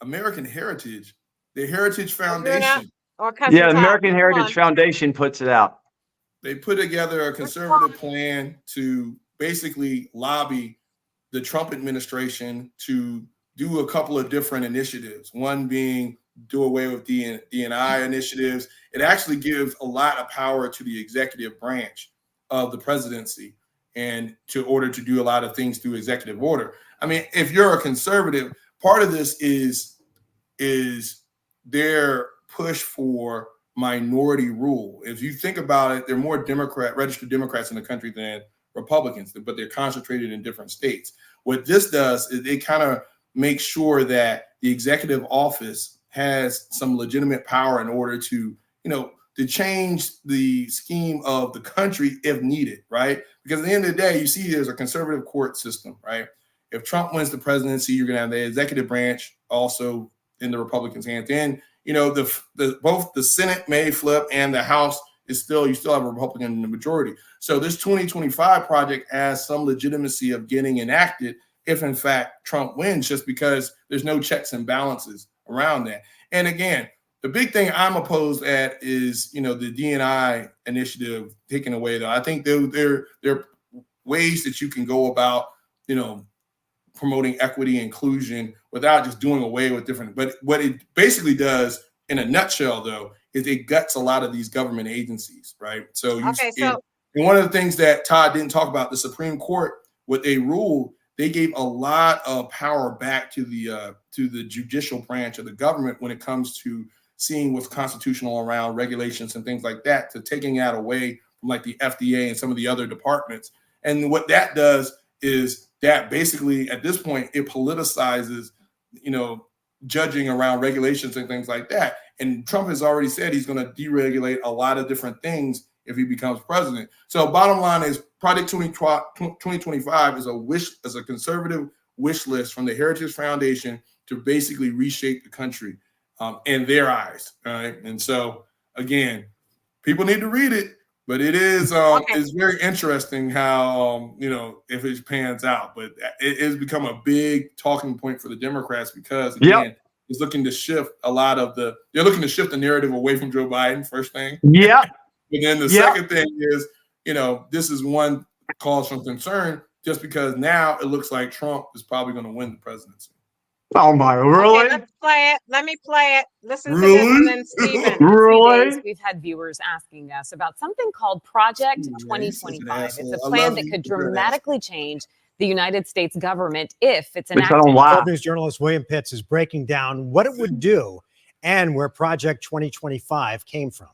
J: American Heritage, the Heritage Foundation.
A: Or Cousin
D: Yeah,
A: Todd.
D: American
A: Come
D: Heritage
A: on.
D: Foundation puts it out.
J: They put together a conservative plan to basically lobby the Trump administration to do a couple of different initiatives. One being do away with D&I initiatives. It actually gives a lot of power to the executive branch of the presidency and to order to do a lot of things through executive order. I mean, if you're a conservative, part of this is their push for minority rule. If you think about it, there are more registered Democrats in the country than Republicans, but they're concentrated in different states. What this does is it kind of makes sure that the executive office has some legitimate power in order to, to change the scheme of the country if needed, right? Because at the end of the day, you see there's a conservative court system, right? If Trump wins the presidency, you're going to have the executive branch also in the Republicans' hands. Then, both the Senate may flip and the House you still have a Republican in the majority. So this 2025 project has some legitimacy of getting enacted if in fact Trump wins, just because there's no checks and balances around that. And again, the big thing I'm opposed at is, the D&I initiative taken away, though. I think there are ways that you can go about, promoting equity and inclusion without just doing away with different. But what it basically does in a nutshell, though, is it guts a lot of these government agencies, right? So, and one of the things that Todd didn't talk about, the Supreme Court, what they ruled, they gave a lot of power back to the judicial branch of the government when it comes to seeing what's constitutional around regulations and things like that, to taking that away from like the FDA and some of the other departments. And what that does is that basically at this point, it politicizes, judging around regulations and things like that. And Trump has already said he's going to deregulate a lot of different things if he becomes president. So bottom line is Project 2025 is a conservative wish list from the Heritage Foundation to basically reshape the country in their eyes. Right. And so again, people need to read it, but it is it's very interesting how if it pans out. But it has become a big talking point for the Democrats because again, it's looking to shift they're looking to shift the narrative away from Joe Biden, first thing.
D: Yeah.
J: And then the second thing is, this is one cause for concern just because now it looks like Trump is probably going to win the presidency.
D: Oh my, really?
A: Okay, let's play it. Let me play it. Listen to this and then Stephen.
D: Really?
Q: We've had viewers asking us about something called Project 2025. It's a plan that could dramatically change the United States government if it's enacted.
R: World News journalist William Pitts is breaking down what it would do and where Project 2025 came from.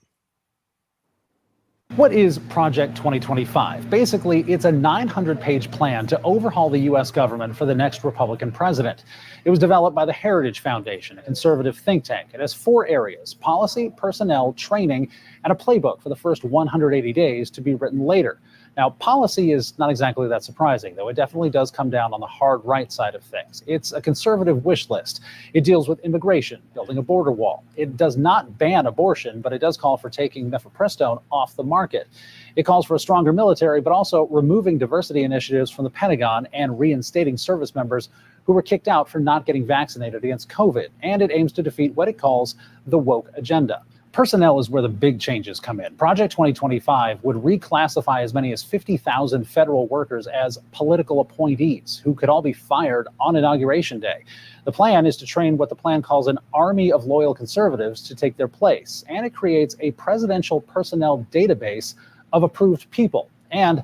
S: What is Project 2025? Basically, it's a 900-page plan to overhaul the U.S. government for the next Republican president. It was developed by the Heritage Foundation, a conservative think tank. It has 4 areas: policy, personnel, training, and a playbook for the first 180 days to be written later. Now, policy is not exactly that surprising, though. It definitely does come down on the hard right side of things. It's a conservative wish list. It deals with immigration, building a border wall. It does not ban abortion, but it does call for taking mifepristone off the market. It calls for a stronger military, but also removing diversity initiatives from the Pentagon and reinstating service members who were kicked out for not getting vaccinated against COVID. And it aims to defeat what it calls the woke agenda. Personnel is where the big changes come in. Project 2025 would reclassify as many as 50,000 federal workers as political appointees who could all be fired on Inauguration Day. The plan is to train what the plan calls an army of loyal conservatives to take their place, and it creates a presidential personnel database of approved people. And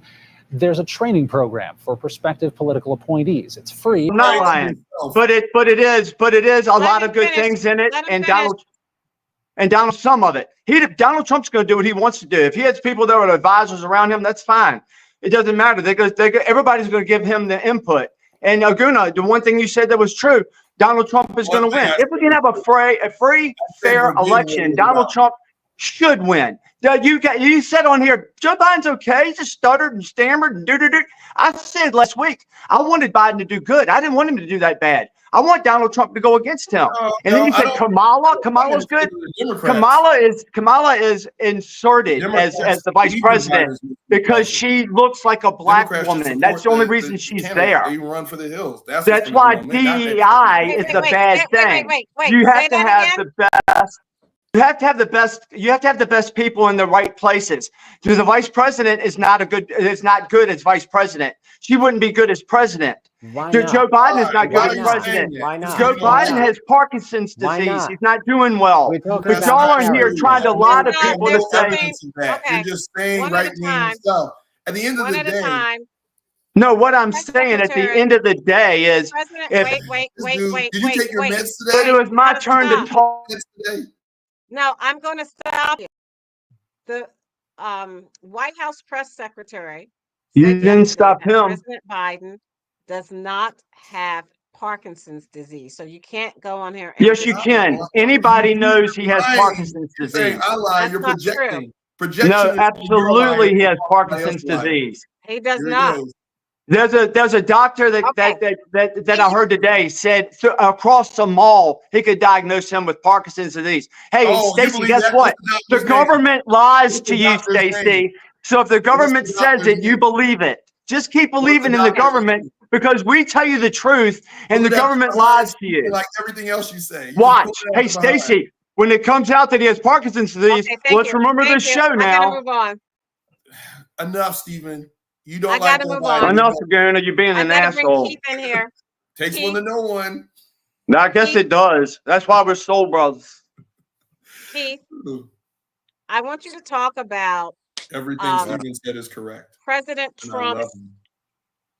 S: there's a training program for prospective political appointees. It's free.
D: I'm not lying, but it is a lot of good things in it, and Donald, some of it. Donald Trump's going to do what he wants to do. If he has people that are advisors around him, that's fine. It doesn't matter. Everybody's going to give him the input. And Aguna, the one thing you said that was true, Donald Trump is going to win. If we can have a free, fair election, Donald Trump should win. You said on here, Joe Biden's okay. He just stuttered and stammered and do. I said last week, I wanted Biden to do good. I didn't want him to do that bad. I want Donald Trump to go against him. And then you said Kamala's good. Kamala is inserted as the vice president because she looks like a black woman. That's the only reason she's there.
J: They run for the hills.
D: That's why DEI is a bad thing. You have to have the best. You have to have the best. You have to have the best people in the right places. So the vice president is not good as vice president. She wouldn't be good as president. Joe Biden is not good as president. Joe Biden has Parkinson's disease. He's not doing well. But y'all are here trying to lie to people to say.
J: You're just saying right-wing stuff. At the end of the day.
D: No, what I'm saying at the end of the day is,
A: wait.
J: Did you take your meds today?
D: But it was my turn to talk.
A: No, I'm going to stop you. The White House press secretary.
D: You didn't stop him.
A: President Biden does not have Parkinson's disease, so you can't go on here.
D: Yes, you can. Anybody knows he has Parkinson's disease.
J: I lie. You're projecting.
D: No, absolutely, he has Parkinson's disease.
A: He does not.
D: There's a doctor that I heard today said across the mall he could diagnose him with Parkinson's disease. Hey, Stacey, guess what? The government lies to you, Stacey. So if the government says it, you believe it. Just keep believing in the government because we tell you the truth and the government lies to you.
J: Like everything else you say.
D: Watch. Hey, Stacey, when it comes out that he has Parkinson's disease, let's remember this show now.
A: Move on.
J: Enough, Stephen. You don't
A: I
J: like
A: gotta move on.
D: Enough, Garner. You're being an asshole.
A: Keith in here.
J: Takes one to know one.
D: No, I guess it does. That's why we're soul brothers.
A: Keith, I want you to talk about
J: everything Stephen said is correct.
A: President Trump's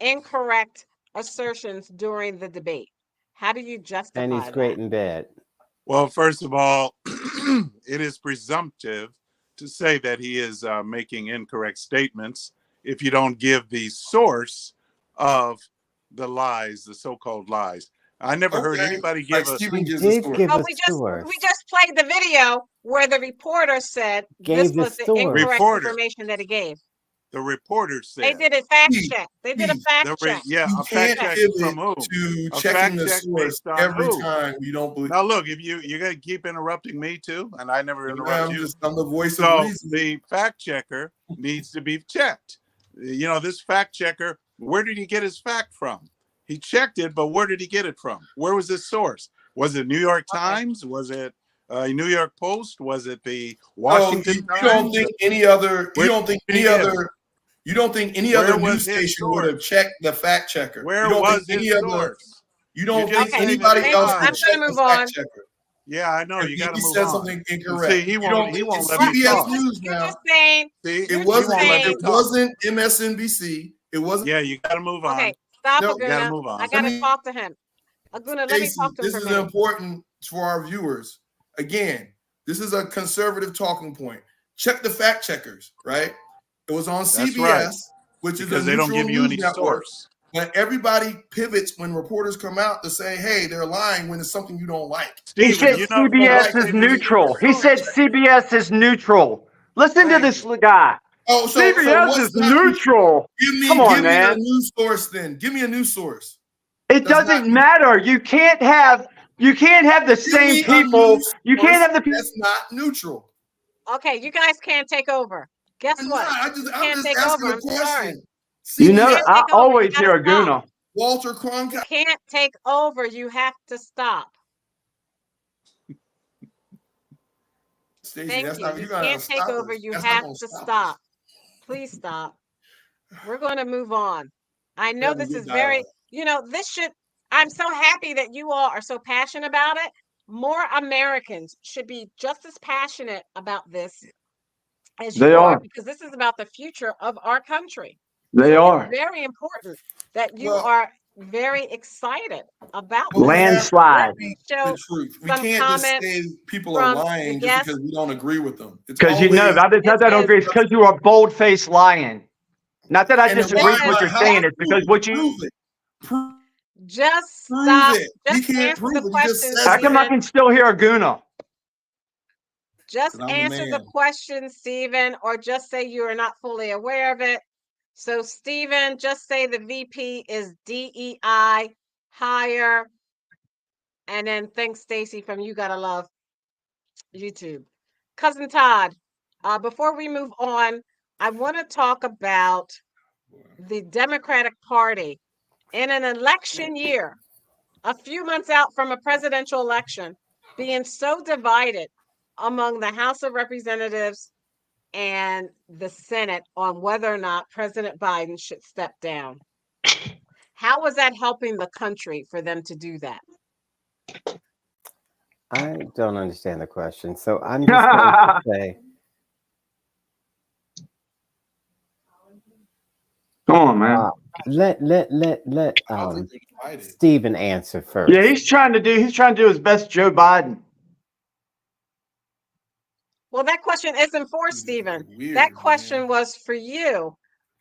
A: incorrect assertions during the debate. How do you justify
K: that? And he's great in bed.
H: Well, first of all, it is presumptive to say that he is making incorrect statements if you don't give the source of the lies, the so-called lies. I never heard anybody give us.
A: We just played the video where the reporter said this was the incorrect information that he gave.
H: The reporter said
A: they did a fact check. They did a fact check.
H: Yeah, a fact check from who?
J: To checking the source every time we don't believe.
H: Now look, if you're gonna keep interrupting me too, and I never interrupt you.
J: I'm the voice of reason.
H: The fact checker needs to be checked. You know, this fact checker, where did he get his fact from? He checked it, but where did he get it from? Where was his source? Was it New York Times? Was it New York Post? Was it the Washington Times?
J: You don't think any other? You don't think any other? You don't think any other news station would have checked the fact checker?
H: Where was his source?
J: You don't think anybody else would check the fact checker?
H: Yeah, I know. You got to move on.
J: He said something incorrect.
H: See, he won't let me
J: CBS
H: talk.
J: News now.
A: It
J: wasn't MSNBC. It wasn't.
H: Yeah, you got to move on.
A: Okay, stop,
H: You got to move on.
A: I got to talk to him. Aguna, let me talk to him.
J: This is important for our viewers. Again, this is a conservative talking point. Check the fact checkers, right? It was on CBS, which is
H: because they don't give you any source.
J: But everybody pivots when reporters come out to say, hey, they're lying when it's something you don't like.
D: He said CBS is neutral. He said CBS is neutral. Listen to this guy. CBS is neutral. Come on, man.
J: Give me a news source then. Give me a news source.
D: It doesn't matter. You can't have the same people. You can't have the people.
J: That's not neutral.
A: Okay, you guys can't take over. Guess what?
J: I'm just
A: take
J: asking
A: over.
J: a question.
D: You know, I always hear Aguna.
J: Walter Cronkite.
A: You can't take over. You have to stop.
J: Stacey,
A: Thank you. You can't take over. You have to stop. Please stop. We're going to move on. I know this is very, I'm so happy that you all are so passionate about it. More Americans should be just as passionate about this as you are, because this is about the future of our country.
D: They are.
A: It's very important that you are very excited about
D: landslide.
J: The truth. We can't just say people are lying just because we don't agree with them.
D: Because I don't agree. It's because you are bold-faced lying. Not that I disagree with what you're saying. It's because what you
A: just stop. Just answer the question.
D: How come I can still hear Aguna?
A: Just answer the question, Stephen, or just say you are not fully aware of it. So, Stephen, just say the VP is DEI, hire And then thanks, Stacy, from You Gotta Love YouTube. Cousin Todd, before we move on, I want to talk about the Democratic Party in an election year, a few months out from a presidential election, being so divided among the House of Representatives and the Senate on whether or not President Biden should step down. How was that helping the country for them to do that?
K: I don't understand the question, so I'm just going to say.
D: Come on, man.
K: Let Stephen answer first.
D: Yeah, he's trying to do his best, Joe Biden.
A: Well, that question isn't for Stephen. That question was for you.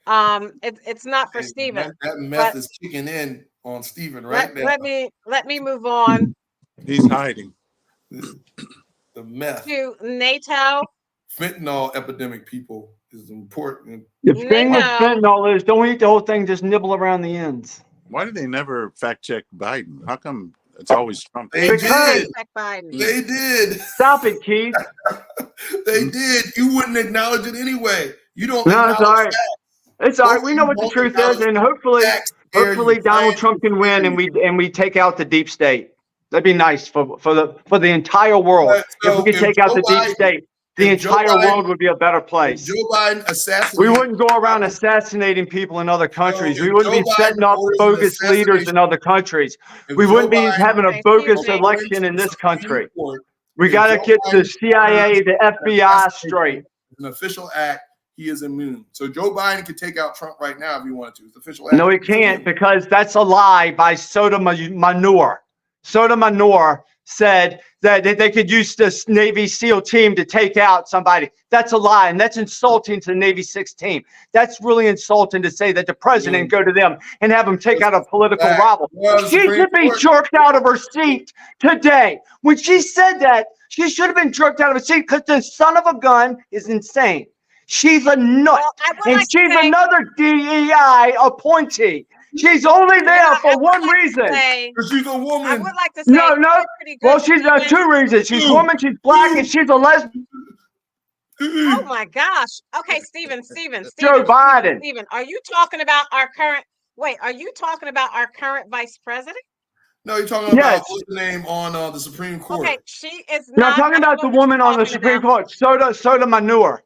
A: It's not for Stephen.
J: That meth is kicking in on Stephen right now.
A: Let me move on.
H: He's hiding.
J: The meth.
A: To NATO.
J: Fentanyl epidemic, people, is important.
D: The thing with fentanyl is don't eat the whole thing, just nibble around the ends.
H: Why did they never fact check Biden? How come it's always Trump?
J: They did. They did.
D: Stop it, Keith.
J: They did. You wouldn't acknowledge it anyway. You don't.
D: No, it's all right. It's all right. We know what the truth is, and hopefully Donald Trump can win, and we take out the deep state. That'd be nice for the entire world.
J: So
D: if we could take out the deep state, the entire world would be a better place.
J: Joe Biden assassinated.
D: We wouldn't go around assassinating people in other countries. We wouldn't be setting up bogus leaders in other countries. We wouldn't be having a bogus election in this country. We got to get the CIA, the FBI straight.
J: An official act. He is immune. So Joe Biden could take out Trump right now if he wanted to. It's official act.
D: No, he can't, because that's a lie by Sotomayor. Sotomayor said that they could use this Navy SEAL team to take out somebody. That's a lie, and that's insulting to the Navy 6 team. That's really insulting to say that the president go to them and have them take out a political rival. She should be jerked out of her seat today. When she said that, she should have been jerked out of her seat because the son of a gun is insane. She's a nut, and she's another DEI appointee. She's only there for one reason.
J: Because she's a woman.
A: I would like to say
D: No. Well, she's two reasons. She's a woman, she's black, and she's a lesbian.
A: Oh my gosh. Okay, Stephen.
D: Joe Biden.
A: Stephen, are you talking about our current? Wait, are you talking about our current vice president?
J: No, you're talking about what's the name on the Supreme Court.
A: Okay, she is
D: No,
A: not.
D: I'm talking about the woman on the Supreme Court, Sotomayor.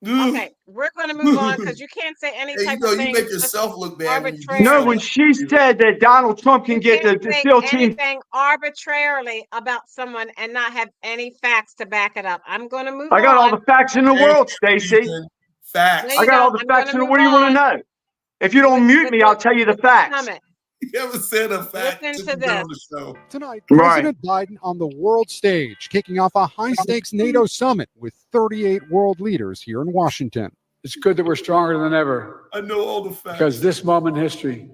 A: Okay, we're going to move on because you can't say any type of thing.
J: You make yourself look bad.
D: No, when she said that Donald Trump can get the SEAL team.
A: Anything arbitrarily about someone and not have any facts to back it up. I'm going to move on.
D: I got all the facts in the world, Stacey.
J: Facts.
D: I got all the facts in the world. What do you want to know? If you don't mute me, I'll tell you the facts.
J: You haven't said a fact.
A: Listen to this.
T: Tonight, President Biden on the world stage, kicking off a high-stakes NATO summit with 38 world leaders here in Washington.
U: It's good that we're stronger than ever.
J: I know all the facts.
U: Because this moment in history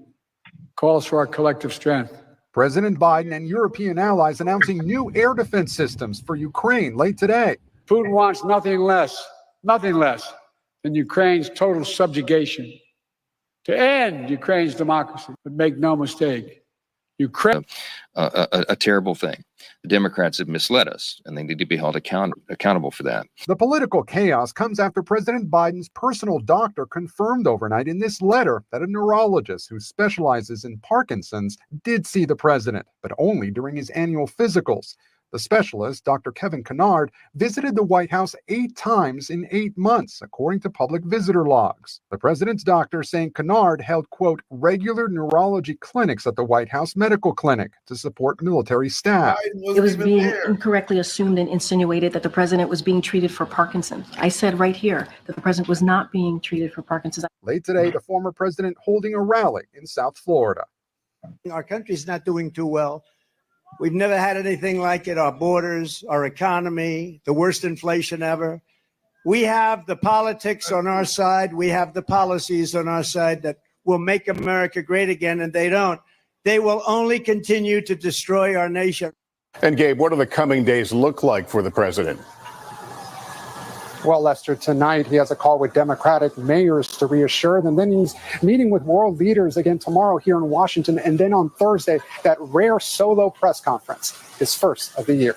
U: calls for our collective strength.
T: President Biden and European allies announcing new air defense systems for Ukraine late today.
U: Putin wants nothing less than Ukraine's total subjugation, to end Ukraine's democracy. But make no mistake, Ukraine.
V: A terrible thing. The Democrats have misled us, and they need to be held accountable for that.
T: The political chaos comes after President Biden's personal doctor confirmed overnight in this letter that a neurologist who specializes in Parkinson's did see the president, but only during his annual physicals. The specialist, Dr. Kevin Kennard, visited the White House 8 times in 8 months, according to public visitor logs. The president's doctor saying Kennard held, quote, regular neurology clinics at the White House Medical Clinic to support military staff.
W: It was being incorrectly assumed and insinuated that the president was being treated for Parkinson's. I said right here that the president was not being treated for Parkinson's.
T: Late today, the former president holding a rally in South Florida.
N: Our country's not doing too well. We've never had anything like it. Our borders, our economy, the worst inflation ever. We have the politics on our side. We have the policies on our side that will make America great again, and they don't. They will only continue to destroy our nation.
X: And Gabe, what do the coming days look like for the president?
T: Well, Lester, tonight he has a call with Democratic mayors to reassure them. Then he's meeting with world leaders again tomorrow here in Washington. And then on Thursday, that rare solo press conference, his first of the year.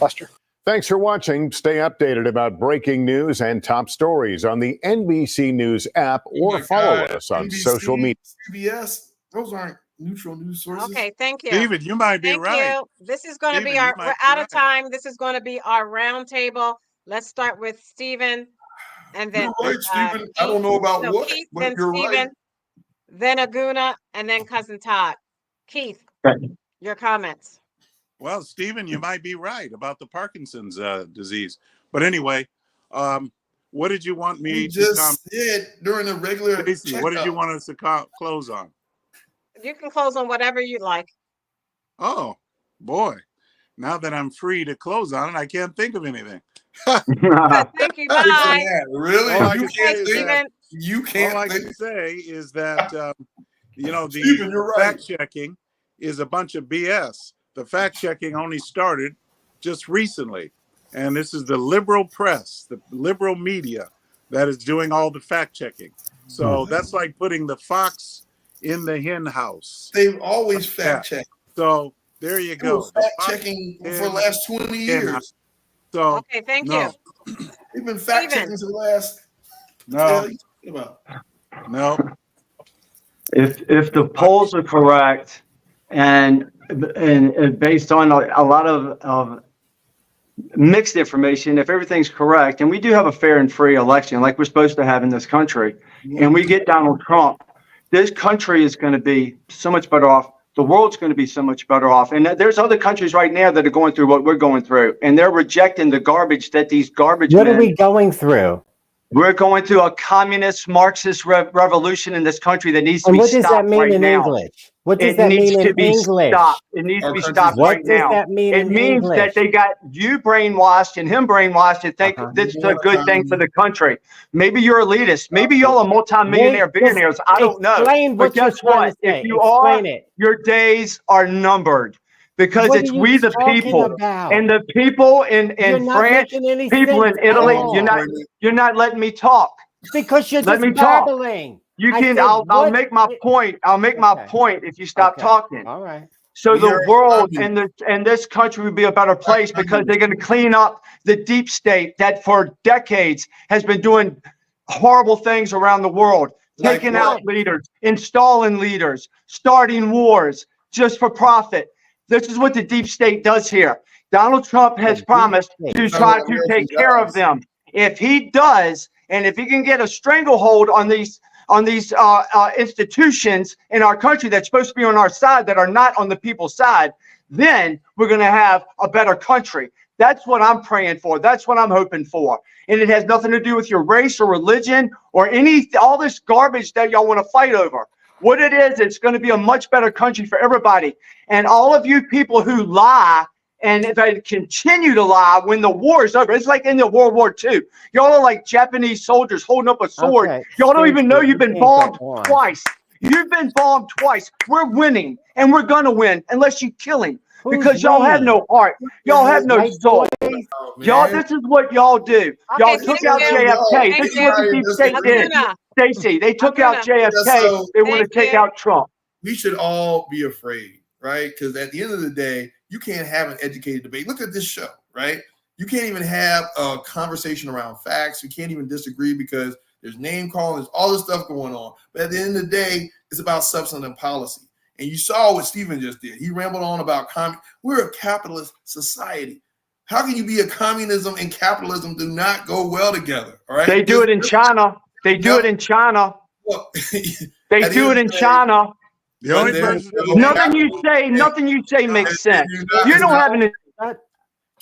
T: Lester.
B: Thanks for watching. Stay updated about breaking news and top stories on the NBC News app or follow us on
J: NBC,
B: social media.
J: CBS, those aren't neutral news sources.
A: Okay, thank you.
H: David, you might be
A: Thank
H: right.
A: you. This is going to be
H: Stephen, you
A: our,
H: might
A: we're
H: be
A: out of
H: right.
A: time. This is going to be our round table. Let's start with Stephen and then
J: You're right, Stephen. I don't know about what,
A: Keith,
J: but
A: then
J: you're
A: Stephen,
J: right.
A: then Aguna, and then Cousin Todd. Keith, your comments.
H: Well, Stephen, you might be right about the Parkinson's disease. But anyway, what did you want me
J: We
H: to
J: just said during the regular
H: Stacey, what did you
J: checkup.
H: want us to close on?
A: You can close on whatever you like.
H: Oh, boy. Now that I'm free to close on it, I can't think of anything.
A: Thank you. Bye.
J: Really?
H: All I
J: You
H: can say is that,
J: You can't
H: all I
J: think.
H: can say is that the
J: Stephen, you're right.
H: fact checking is a bunch of BS. The fact checking only started just recently. And this is the liberal press, the liberal media that is doing all the fact checking. So that's like putting the fox in the hen house.
J: They've always fact checked.
H: So there you go.
J: Fact checking for the last 20 years.
H: So
A: okay, thank
H: no.
A: you.
J: They've been fact checking for the last.
H: No. No.
D: If the polls are correct and based on a lot of mixed information, if everything's correct, and we do have a fair and free election like we're supposed to have in this country, and we get Donald Trump, this country is going to be so much better off. The world's going to be so much better off. And there's other countries right now that are going through what we're going through, and they're rejecting the garbage that these garbage
K: What
D: men.
K: are we going through?
D: We're going through a communist Marxist revolution in this country that needs to
K: And
D: be
K: what does
D: stopped
K: that mean
D: right
K: in
D: now.
K: English? What does
D: It
K: that
D: needs
K: mean
D: to
K: in
D: be
K: English?
D: stopped. It needs to be stopped
K: What
D: right
K: does
D: now.
K: that mean
D: It
K: in
D: means
K: English?
D: that they got you brainwashed and him brainwashed to think this is a good thing for the country. Maybe you're elitist. Maybe y'all are multimillionaire billionaires. I don't know.
K: Explain
D: But
K: what you're
D: guess
K: trying
D: what?
K: to say.
D: If you are,
K: Explain it.
D: your days are numbered. Because
K: What
D: it's
K: are you
D: we the
K: talking
D: people
K: about?
D: and the people
K: You're
D: in
K: not
D: France,
K: making any
D: people in
K: sense at
D: Italy.
K: all.
D: You're not letting me talk.
K: Because you're
D: Let
K: just
D: me talk.
K: babbling.
D: You
K: I
D: can.
K: said,
D: I'll
K: what?
D: make my point. I'll make my point if you stop talking.
K: All right.
D: So
J: We
D: the
J: are
D: world and this country would be a better place because they're going to clean up the deep state that for decades has been doing horrible things around the world,
J: Like
D: taking
J: what?
D: out leaders, installing leaders, starting wars just for profit. This is what the deep state does here. Donald Trump has promised to try to take care of them. If he does, and if he can get a stranglehold on these institutions in our country that's supposed to be on our side that are not on the people's side, then we're going to have a better country. That's what I'm praying for. That's what I'm hoping for. And it has nothing to do with your race or religion or all this garbage that y'all want to fight over. What it is, it's going to be a much better country for everybody. And all of you people who lie, and if I continue to lie when the war is over, it's like in the World War II. Y'all are like Japanese soldiers holding up a sword.
K: Okay,
D: Y'all don't even know you've been
K: can't go
D: bombed
K: on.
D: twice. You've been bombed twice. We're winning, and we're going to win unless you kill him.
K: Who's
D: Because y'all have
K: we?
D: no heart. Y'all have no
K: White
D: soul.
K: boys?
D: Y'all, this is what y'all do. Y'all took out JFK. This is what the deep state did. Stacey, they took out JFK. They want to take out Trump.
J: We should all be afraid, right? Because at the end of the day, you can't have an educated debate. Look at this show, right? You can't even have a conversation around facts. You can't even disagree because there's name calling, there's all this stuff going on. But at the end of the day, it's about substance and policy. And you saw what Stephen just did. He rambled on about we're a capitalist society. How can you be a communism and capitalism do not go well together? All right.
D: They do it in China. They do it in China. They do it in China.
H: The only person
D: nothing you say makes sense. You don't have an.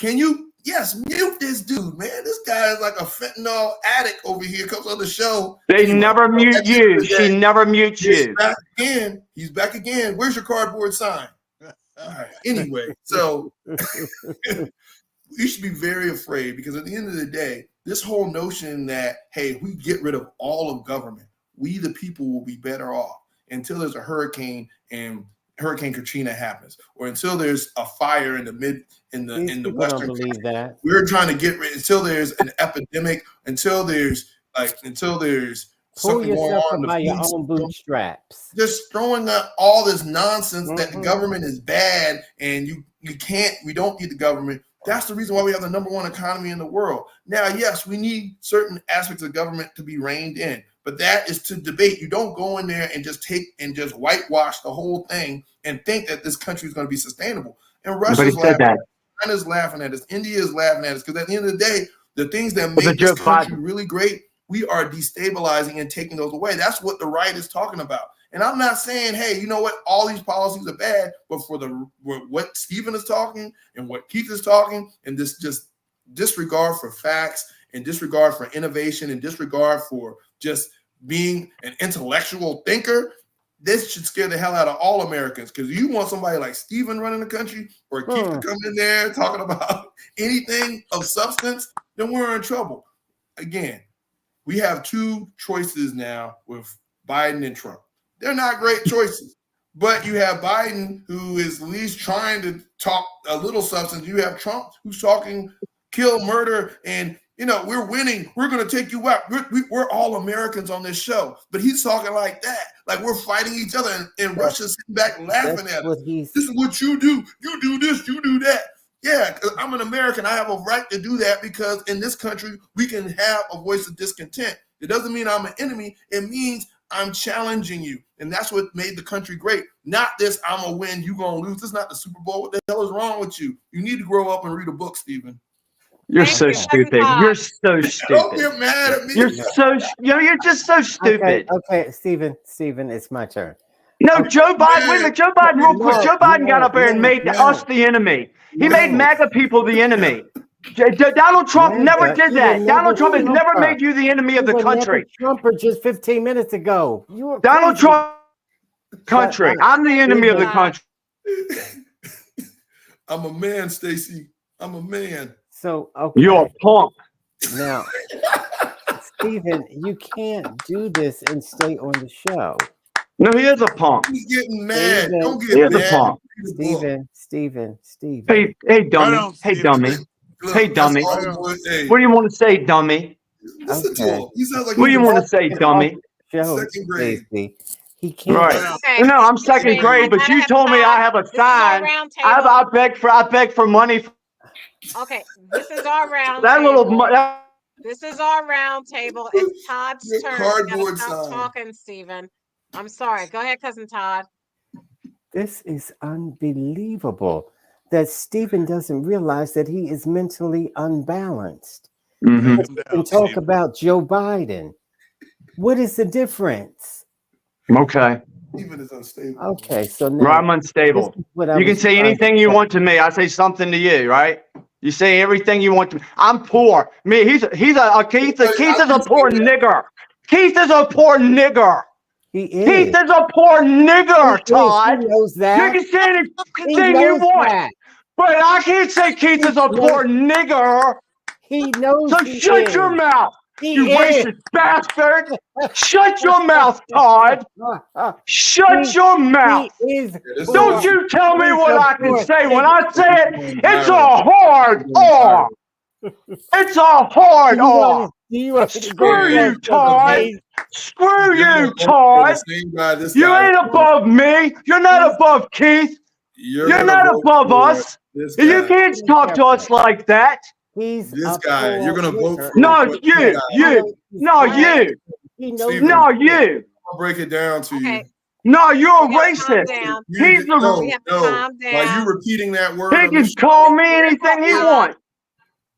J: Can you? Yes, mute this dude, man. This guy is like a fentanyl addict over here. Comes on the show.
D: They never mute you. She never mutes you.
J: Back again. He's back again. Where's your cardboard sign? All right. Anyway, so you should be very afraid because at the end of the day, this whole notion that, hey, if we get rid of all of government, we the people will be better off until there's a hurricane and Hurricane Katrina happens, or until there's a fire in the western.
K: Don't believe that.
J: We're trying to get rid until there's an epidemic, until there's
K: pull
J: something going
K: yourself
J: on.
K: up by your own bootstraps.
J: Just throwing up all this nonsense that the government is bad and we don't need the government. That's the reason why we have the #1 economy in the world. Now, yes, we need certain aspects of government to be reined in, but that is to debate. You don't go in there and just whitewash the whole thing and think that this country is going to be sustainable. And Russia's laughing at us, China's laughing at us, India is laughing at us, because at the end of the day, the things that make this country really great, we are destabilizing and taking those away. That's what the right is talking about. And I'm not saying, hey, you know what, all these policies are bad, but for what Stephen is talking and what Keith is talking, and this just disregard for facts and disregard for innovation and disregard for just being an intellectual thinker, this should scare the hell out of all Americans, because you want somebody like Stephen running the country or Keith to come in there talking about anything of substance, then we're in trouble. Again, we have two choices now with Biden and Trump. They're not great choices, but you have Biden, who is at least trying to talk a little substance. You have Trump, who's talking kill, murder, and we're winning. We're going to take you out. We're all Americans on this show, but he's talking like that, like we're fighting each other, and Russia's sitting back laughing at us. This is what you do. You do this. You do that. Yeah, because I'm an American. I have a right to do that, because in this country we can have a voice of discontent. It doesn't mean I'm an enemy. It means I'm challenging you. And that's what made the country great. Not this, I'm going to win, you going to lose. This is not the Super Bowl. What the hell is wrong with you? You need to grow up and read a book, Stephen.
D: You're so stupid. You're so stupid.
J: Don't get mad at me.
D: You're just so stupid.
K: Okay, Stephen, it's my turn.
D: No, Joe Biden, wait a minute, Joe Biden, real quick. Joe Biden got up there and made us the enemy. He made MAGA people the enemy. Donald Trump never did that. Donald Trump has never made you the enemy of the country.
K: Trumper just 15 minutes ago.
D: Donald Trump, country. I'm the enemy of the country.
J: I'm a man, Stacey. I'm a man.
K: So okay.
D: You're a punk.
K: Now, Stephen, you can't do this and stay on the show.
D: No, he is a punk.
J: He's getting mad.
K: Stephen,
J: Don't get mad.
D: He is a punk.
K: Stephen.
D: Hey, dummy. Hey, dummy. Hey, dummy. What do you want to say, dummy?
J: Listen to him. He sounds like
D: what do you want to say, dummy?
J: Second grade.
K: He can't.
D: Right. Okay. No, I'm second grade, but you told me I have a sign. I beg for money.
A: Okay, this is our round. This is our round table. It's Todd's turn.
J: Cardboard
A: Stop
J: sign.
A: talking, Stephen. I'm sorry. Go ahead, cousin Todd.
K: This is unbelievable that Stephen doesn't realize that he is mentally unbalanced.
D: Mm-hmm.
K: We can talk about Joe Biden. What is the difference?
D: Okay.
J: Stephen is unstable.
K: Okay, so now
D: I'm unstable. You can say anything you want to me. I say something to you, right? You say everything you want to me. I'm poor. Me, Keith is a poor nigger. Keith is a poor nigger.
K: He is.
D: Keith is a poor nigger, Todd.
K: He knows that.
D: You can say anything you want.
K: That.
D: But I can't say Keith is a poor nigger.
K: He knows.
D: So shut your mouth, you racist bastard. Shut your mouth, Todd. Shut your mouth. Don't you tell me what I can say. When I say it, it's a hard R. It's a hard R. Screw you, Todd. Screw you, Todd. You ain't above me. You're not above Keith. You're not above us. You can't talk to us like that.
K: He's
J: this guy. You're gonna vote for
D: you.
J: I'll break it down to you.
D: No, you're a racist. He's
J: By you repeating that word,
D: he can call me anything he wants.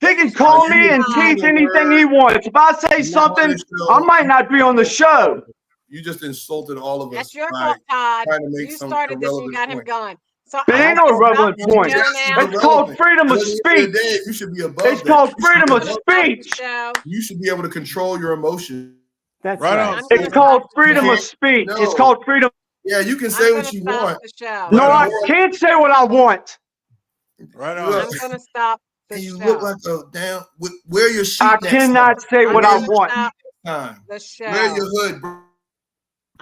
D: He can call me and Keith anything he wants. If I say something, I might not be on the show.
J: You just insulted all of us.
A: That's your fault, Todd. You started this. You got him going. So
D: it ain't no relevant point. It's called freedom of speech.
J: You should be above
D: It's called freedom of speech.
J: You should be able to control your emotions.
K: That's
H: right.
D: It's called freedom of speech. It's called freedom.
J: Yeah, you can say what you want.
D: No, I can't say what I want.
H: Right on.
A: I'm gonna stop the
J: you
A: show.
J: look like a damn. Wear your sheet.
D: I cannot say what I want.
A: The show.
J: Wear your hood, bro.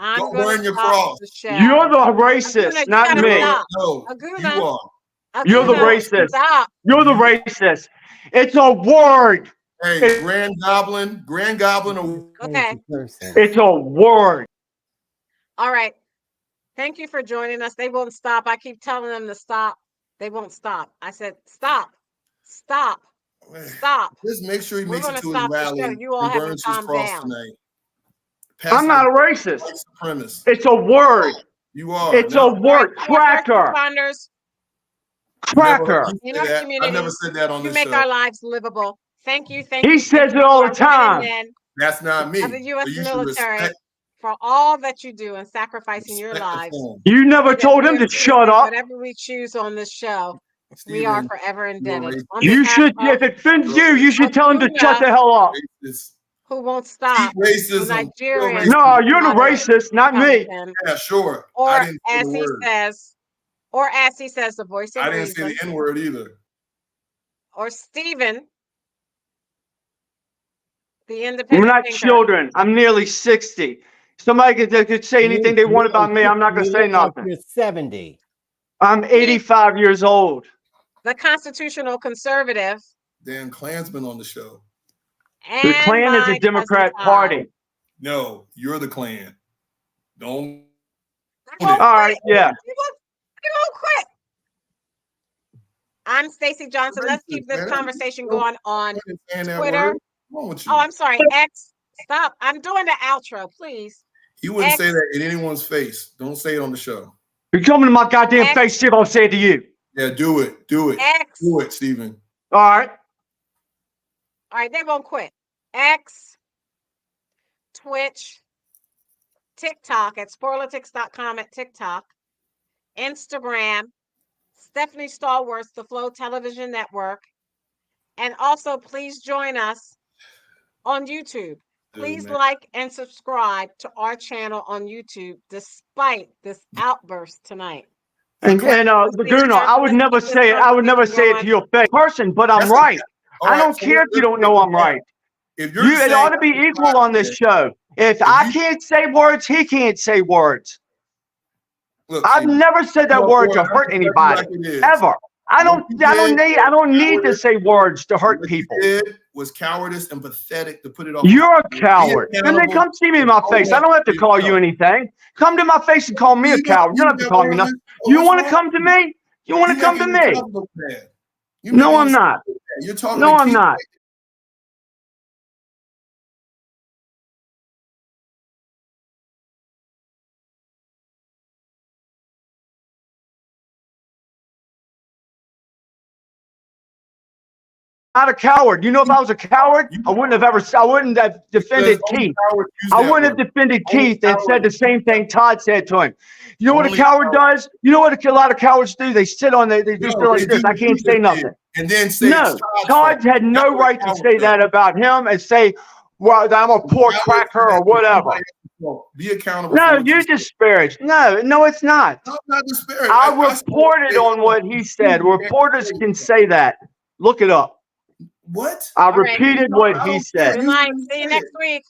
A: I'm
J: Go
A: going
J: burn
A: to
J: your
A: stop
J: cross.
A: the show.
D: You're the
A: Aguna,
D: racist,
A: you
D: not
A: gotta
D: me.
A: stop.
J: No,
A: Aguna,
J: you are.
D: You're the
A: Aguna,
D: racist.
A: stop.
D: You're the racist. It's a word.
J: Hey, Grand Goblin.
A: Okay.
D: It's a word.
A: All right. Thank you for joining us. They won't stop. I keep telling them to stop. They won't stop. I said, stop. Stop. Stop.
J: Just make sure he
A: We're
J: makes
A: going
J: it
A: to
J: to his
A: stop the
J: rally
A: show. You all
J: and
A: haven't
J: burns his
A: calmed
J: cross
A: down.
J: tonight.
D: I'm not a racist.
J: Supremacist.
D: It's a word.
J: You are.
D: It's a word. Cracker.
A: Responders
D: Cracker.
A: in our
J: I
A: community
J: never said that on
A: to
J: this
A: make
J: show.
A: our lives livable. Thank you. Thank
D: He
A: you.
D: says
A: Thank
D: it
A: you
D: all
A: to
D: the
A: our women and
D: time.
A: men
J: That's not me.
A: of the U.S.
J: So you should
A: military
J: respect
A: for all that you do and sacrificing your lives.
D: You never
A: so that
D: told
A: we
D: him
A: are
D: to
A: choosing
D: shut up.
A: Whatever we choose on this show, we are forever indebted. On
D: You
A: behalf
D: should,
A: of
D: if it offends you, you should tell him to
A: Aguna,
D: shut the hell up.
A: who won't stop
J: racism.
A: the Nigerian
D: No, you're the
A: mother
D: racist, not me.
A: Hamilton,
J: Yeah, sure.
A: or
J: I didn't say
A: as
J: the
A: he
J: word.
A: says, the voice of
J: I didn't say
A: reason,
J: the N-word either.
A: or Stephen, the
D: We're
A: independent
D: not
A: thinker.
D: children. I'm nearly 60. Somebody could say anything they want about me. I'm not going to say nothing.
K: You're 70.
D: I'm 85 years old.
A: The constitutional conservative.
J: Dan Klansman on the show.
D: The
A: And
D: Klan is
A: my
D: a Democrat
A: cousin Todd.
D: party.
J: No, you're the Klan. Don't.
D: All right, yeah.
A: You won't quit. I'm Stacey Johnson. Let's keep this conversation going on Twitter. Oh, I'm sorry. X. Stop. I'm doing the outro, please.
J: You wouldn't say that in anyone's face. Don't say it on the show.
D: You're coming to my goddamn face, see if I'll say it to you.
J: Yeah, do it. Do it.
A: X.
J: Do it, Stephen.
D: All right.
A: All right, they won't quit. X, Twitch, TikTok at spoilertix.com at TikTok, Instagram, Stephanie Stallworth, the Flow Television Network, and also please join us on YouTube. Please like and subscribe to our channel on YouTube despite this outburst tonight.
D: And Laguna, I would never say it. I would never say it to your face person, but I'm right. I don't care if you don't know I'm right. It ought to be equal on this show. If I can't say words, he can't say words. I've never said that word to hurt anybody ever. I don't need to say words to hurt people.
J: Was cowardice and pathetic to put it on.
D: You're a coward. And then come see me in my face. I don't have to call you anything. Come to my face and call me a coward. You don't have to call me nothing. You want to come to me? You want to come to me? No, I'm not. No, I'm not. Not a coward. You know, if I was a coward, I wouldn't have defended Keith. I wouldn't have defended Keith and said the same thing Todd said to him. You know what a coward does? You know what a lot of cowards do? They sit on they do stuff like this. I can't say nothing.
J: And then say
D: no, Todd had no right to say that about him and say, well, I'm a poor cracker or whatever.
J: Be accountable.
D: No, you disparaged. No, it's not.
J: I'm not disparaged.
D: I reported on what he said. Reporters can say that. Look it up.
J: What?
D: I repeated what he said.
A: Good night. See you next week.